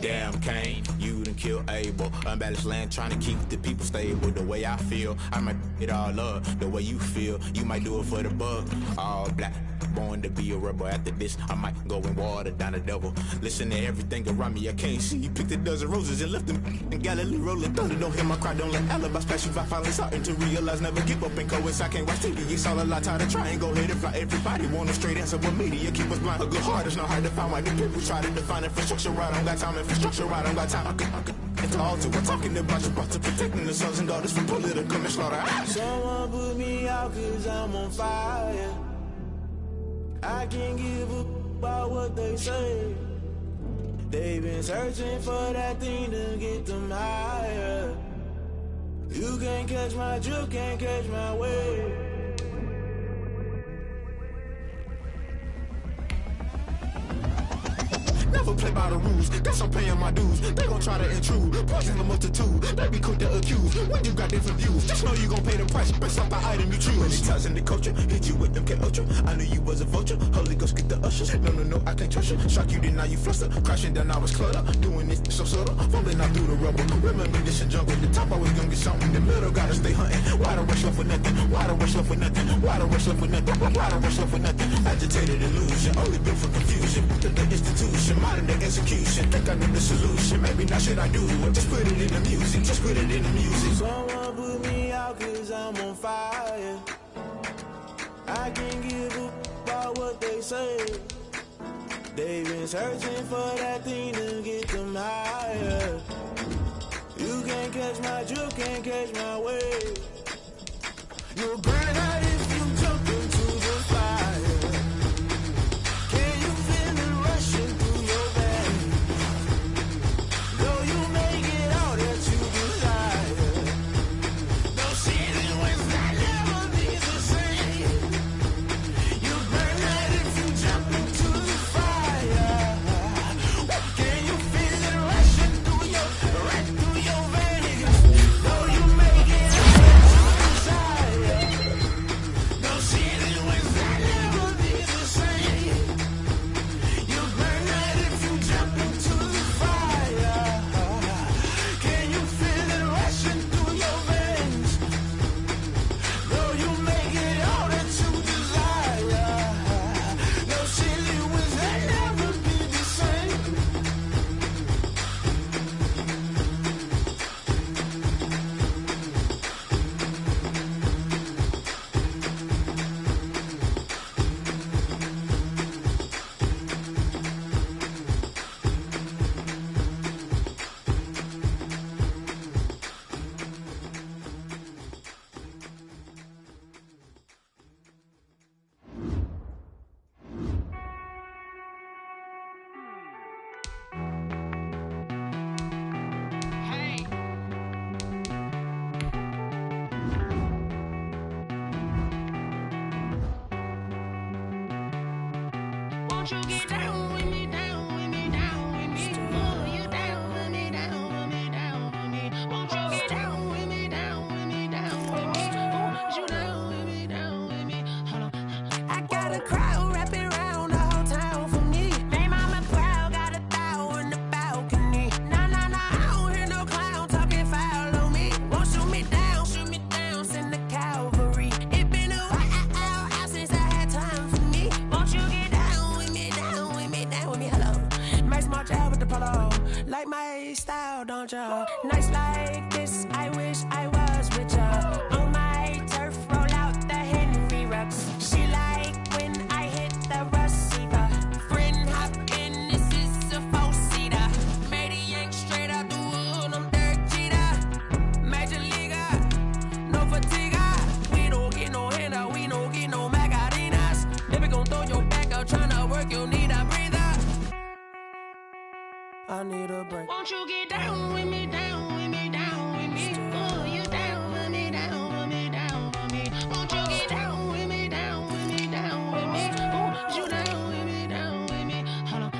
Speaker 9: Damn, Kane, you done killed Abel. Unbalanced land, trying to keep the people stable. The way I feel, I might it all up. The way you feel, you might do it for the buck. All black, born to be a rebel. After this, I might go and water down the devil. Listen to everything around me, I can't see. You picked a dozen roses and left them in Galilee rolling thunder. Don't hear my cry, don't let alibi splash you. I finally starting to realize, never give up and coincide. I can't watch TV, it's all a lot. Tired of trying, go ahead and fly. Everybody want a straight answer, but media keep us blind. A good heart is not hard to find. Why do people try to define infrastructure right? I don't got time, infrastructure right, I don't got time. I could it's all to we're talking about you, about to protecting the sons and daughters from political manslaughter.
Speaker 8: Someone put me out 'cause I'm on fire. I can't give up about what they say. They've been searching for that thing to get them higher. You can't catch my drift, can't catch my wave.
Speaker 9: Never play by the rules, guess I'm paying my dues. They gon' try to intrude, poison the multitude. They be quick to accuse, when you got different views. Just know you gon' pay the price, based off the item you choose. Many times in the culture, hit you with them K-Ultra. I knew you was a vulture, Holy Ghost get the ushers. No, I can't trust you. Shock you, then now you fluster. Crashing down, I was cluttered. Doing this so subtle, fumbling out through the rubble. Remember this and jungle, the top always gonna get something. The middle gotta stay hunting. Why the rush left with nothing? Why the rush left with nothing? Why the rush left with nothing? Why the rush left with nothing? Agitated illusion, only built for confusion. The institution, modern day execution. Think I know the solution, maybe not should I do it. Just put it in the music, just put it in the music.
Speaker 8: Someone put me out 'cause I'm on fire. I can't give up about what they say. They've been searching for that thing to get them higher. You can't catch my drift, can't catch my wave. You'll burn out if you jump into the fire. Can you feel it rushing through your veins? Though you make it all that you desire. No ceiling was not never be the same. You burn out if you jump into the fire. Can you feel it rushing through your veins? Though you make it all that you desire. No ceiling was not never be the same. You burn out if you jump into the fire. Can you feel it rushing through your veins? Though you make it all that you desire. No ceiling was that never be the same.
Speaker 6: Won't you get down with me, down with me, down with me? Oh, you down with me, down with me, down with me. Won't you get down with me, down with me, down with me? Oh, you down with me, down with me? Hold on. I got a crowd wrapping around the whole town for me. Name on my crowd, got a thou in the balcony. Nah, I don't hear no clown talking foul on me. Won't shoot me down, send the cow.
Speaker 10: follow. Like my style, don't ya? Nights like this, I wish I was with ya. On my turf, roll out the Henry Rux. She like when I hit the receiver. Friend hop in, this is a four-seater. Made a yank straight out the wood, I'm Derek Jeter. Major leaguer, no fatigue. We don't get no handout, we don't get no Macarinas. Never gon' throw your back out, tryna work, you'll need a breather. I need a break. Won't you get down with me, down with me, down with me? Oh, you down with me, down with me, down with me. Won't you get down with me, down with me, down with me? Oh, you down with me, down with me? Hold on.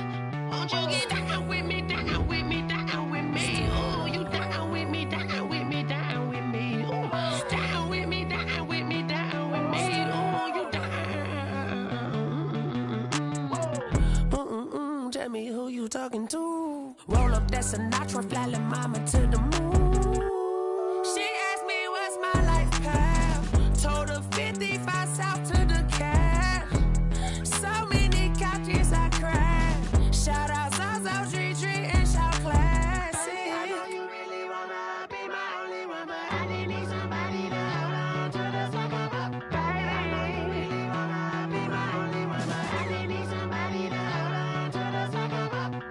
Speaker 10: Won't you get down with me, down with me, down with me? Oh, you down with me, down with me, down with me? Oh, down with me, down with me, down with me? Oh, you down. Tell me who you talking to. Roll up that Sinatra, fly la mama to the moon. She asked me what's my life path. Told her 55 south to the cat. So many couches I cracked. Shout out Zazo, Tree and shout classic. I know you really wanna be my only one, but I didn't need somebody to hold on to the fuck up, baby. I know you really wanna be my only one, but I didn't need somebody to hold on to the fuck up, baby.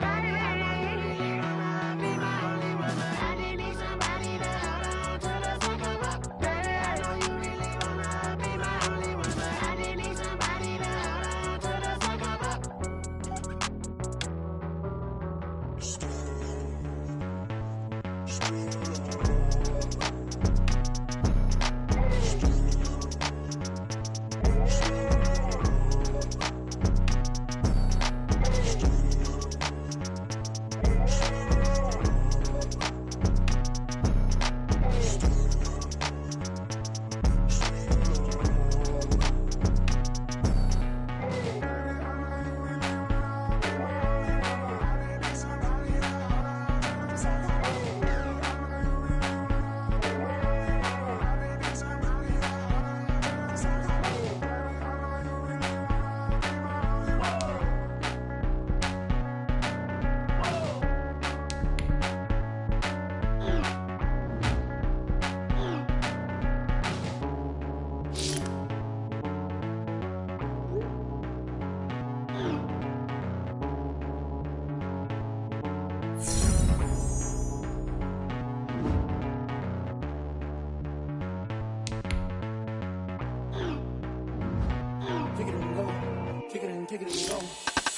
Speaker 8: Kick it and go.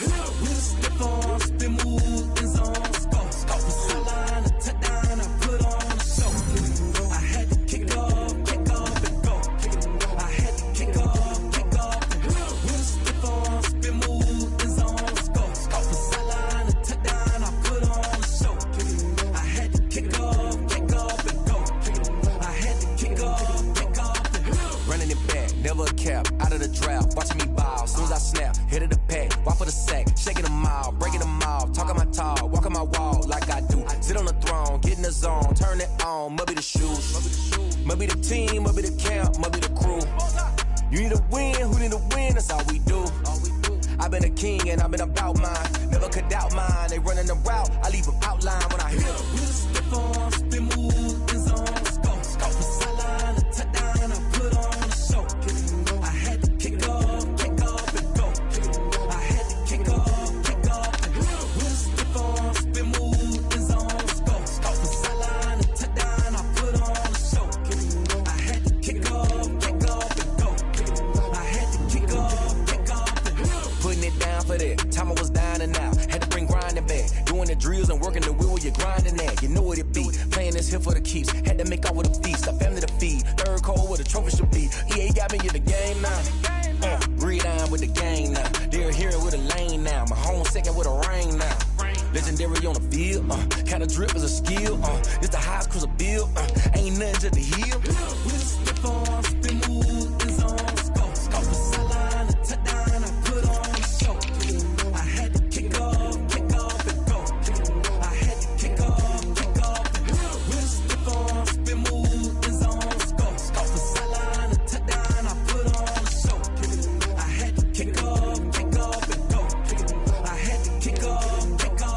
Speaker 8: With a stiff on, spin move, in zone, scope. From sideline to touchdown, I put on a show. I had to kick off and go. I had to kick off and go. With a stiff on, spin move, in zone, scope. From sideline to touchdown, I put on a show. I had to kick off and go. I had to kick off and go.
Speaker 11: Running it back, never a cap, out of the draft, watching me ball. Soon as I snap, hit of the pack, walk for the sack, shaking them all, breaking them off, talking my talk, walking my wall like I do. Sit on the throne, get in the zone, turn it on, must be the shoes, must be the team, must be the camp, must be the crew. You need a win, who need a win, that's all we do. I've been a king and I've been about mine, never could doubt mine. They running the route, I leave them outline when I hit them.
Speaker 8: With a stiff on, spin move, in zone, scope. From sideline to touchdown, I put on a show. I had to kick off and go. I had to kick off and go. With a stiff on, spin move, in zone, scope. From sideline to touchdown, I put on a show. I had to kick off and go. I had to kick off and go.
Speaker 11: Putting it down for that, time I was down and out, had to bring grinding back, doing the drills and working the wheel where you're grinding at, you know what it be, playing this here for the keeps, had to make out with a feast, a family to feed, third cold where the trophy should be, EA got me in the game now, breathe down with the game now, they're hearing with a lane now, my home second with a rain now, legendary on the field, kind of drip is a skill, it's the highest cruiser bill, ain't nothing just to heal.
Speaker 8: With a stiff on, spin move, in zone, scope. From sideline to touchdown, I put on a show. I had to kick off and go. I had to kick off and go. With a stiff on, spin move, in zone, scope. From sideline to touchdown, I put on a show. I had to kick off and go. I had to kick off and go.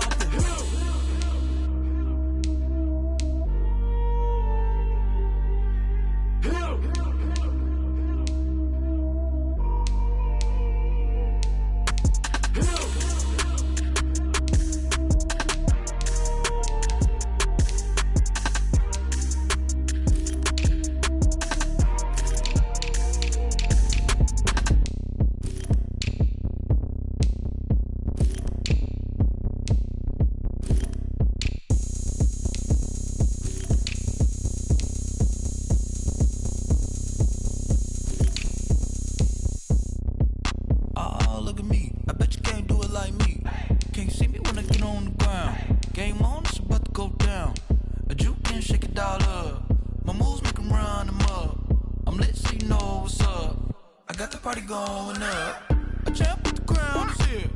Speaker 8: it going up. A champ with the crown is here.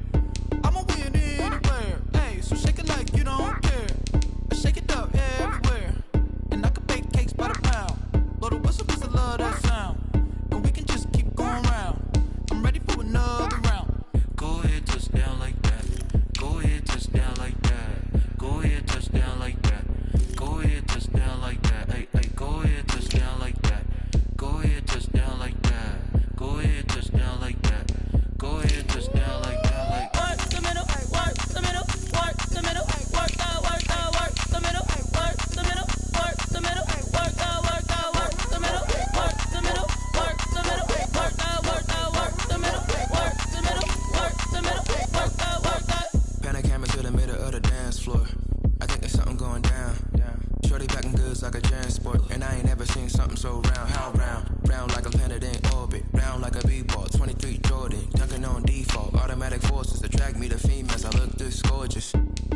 Speaker 8: I'ma win anywhere. Hey, so shake it like you don't care. Shake it up everywhere. And I can bake cakes by the pound. Blow the whistle 'cause I love that sound. And we can just keep going round. I'm ready for another round.
Speaker 12: Go ahead, touch down like that. Go ahead, touch down like that. Go ahead, touch down like that. Go ahead, touch down like that. Hey, hey, go ahead, touch down like that. Go ahead, touch down like that. Go ahead, touch down like that. Go ahead, touch down like that. Like
Speaker 6: work the middle, work the middle, work the middle, work the middle, work the middle, work the middle, work the middle, work the middle, work the middle, work the middle, work the middle, work the middle, work the middle, work the.
Speaker 13: Pan a camera to the middle of the dance floor. I think there's something going down. Shorty packing goods like a transport, and I ain't never seen something so round. How round? Round like a planet in orbit, round like a b-ball. 23 Jordan, dunking on default. Automatic forces attract me to females. I look this gorgeous.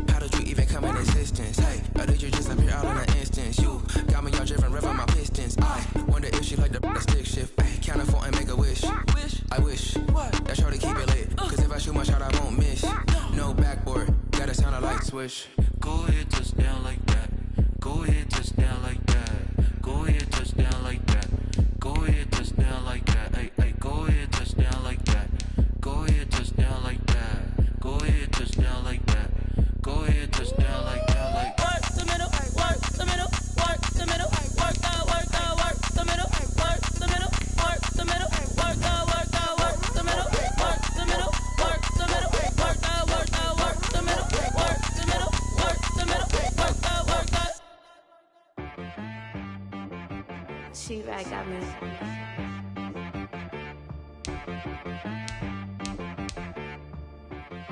Speaker 13: How did you even come in existence? Hey, or did you just appear out in an instance? You got me all driven, revving my pistons. I wonder if she like the stick shift. Ay, count a 4 and make a wish. I wish that shorty keep it lit. 'Cause if I shoot my shot, I won't miss. No backboard, gotta sound a light switch.
Speaker 12: go ahead, touch down like that. Go ahead, touch down like that. Go ahead, touch down like that. Go ahead, touch down like that. Hey, hey, go ahead, touch down like that. Go ahead, touch down like that. Go ahead, touch down like that. Go ahead, touch down like that. Like
Speaker 6: work the middle, work the middle, work the middle, work the middle, work the middle, work the middle, work the middle, work the middle, work the middle, work the middle, work the middle, work the middle, work the middle, work the middle, work the.
Speaker 14: She right got me.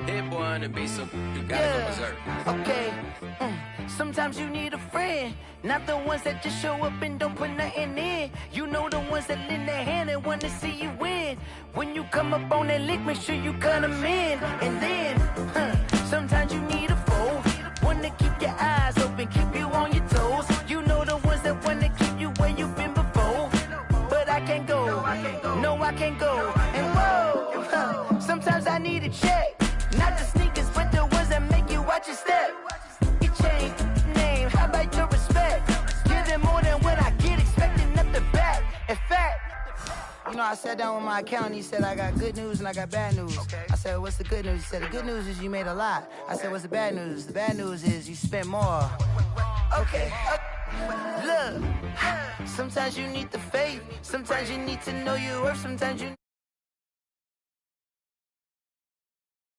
Speaker 11: Hit boy on the beat, so you gotta go berserk.
Speaker 15: Okay. Sometimes you need a friend, not the ones that just show up and don't put nothing in. You know the ones that lend their hand and want to see you win. When you come up on that lick, make sure you cut them in. And then, sometimes you need a foe, one to keep your eyes open, keep you on your toes. You know the ones that want to keep you where you've been before. But I can't go, no I can't go. And whoa, sometimes I need a check. Not the sneakers, but the ones that make you watch your step. Your chain, name, how about your respect? Give them more than what I get, expecting nothing back. In fact, you know, I sat down with my accountant, he said I got good news and I got bad news. I said, what's the good news? He said, the good news is you made a lot. I said, what's the bad news? The bad news is you spent more. Okay. Look, sometimes you need the faith, sometimes you need to know your worth, sometimes you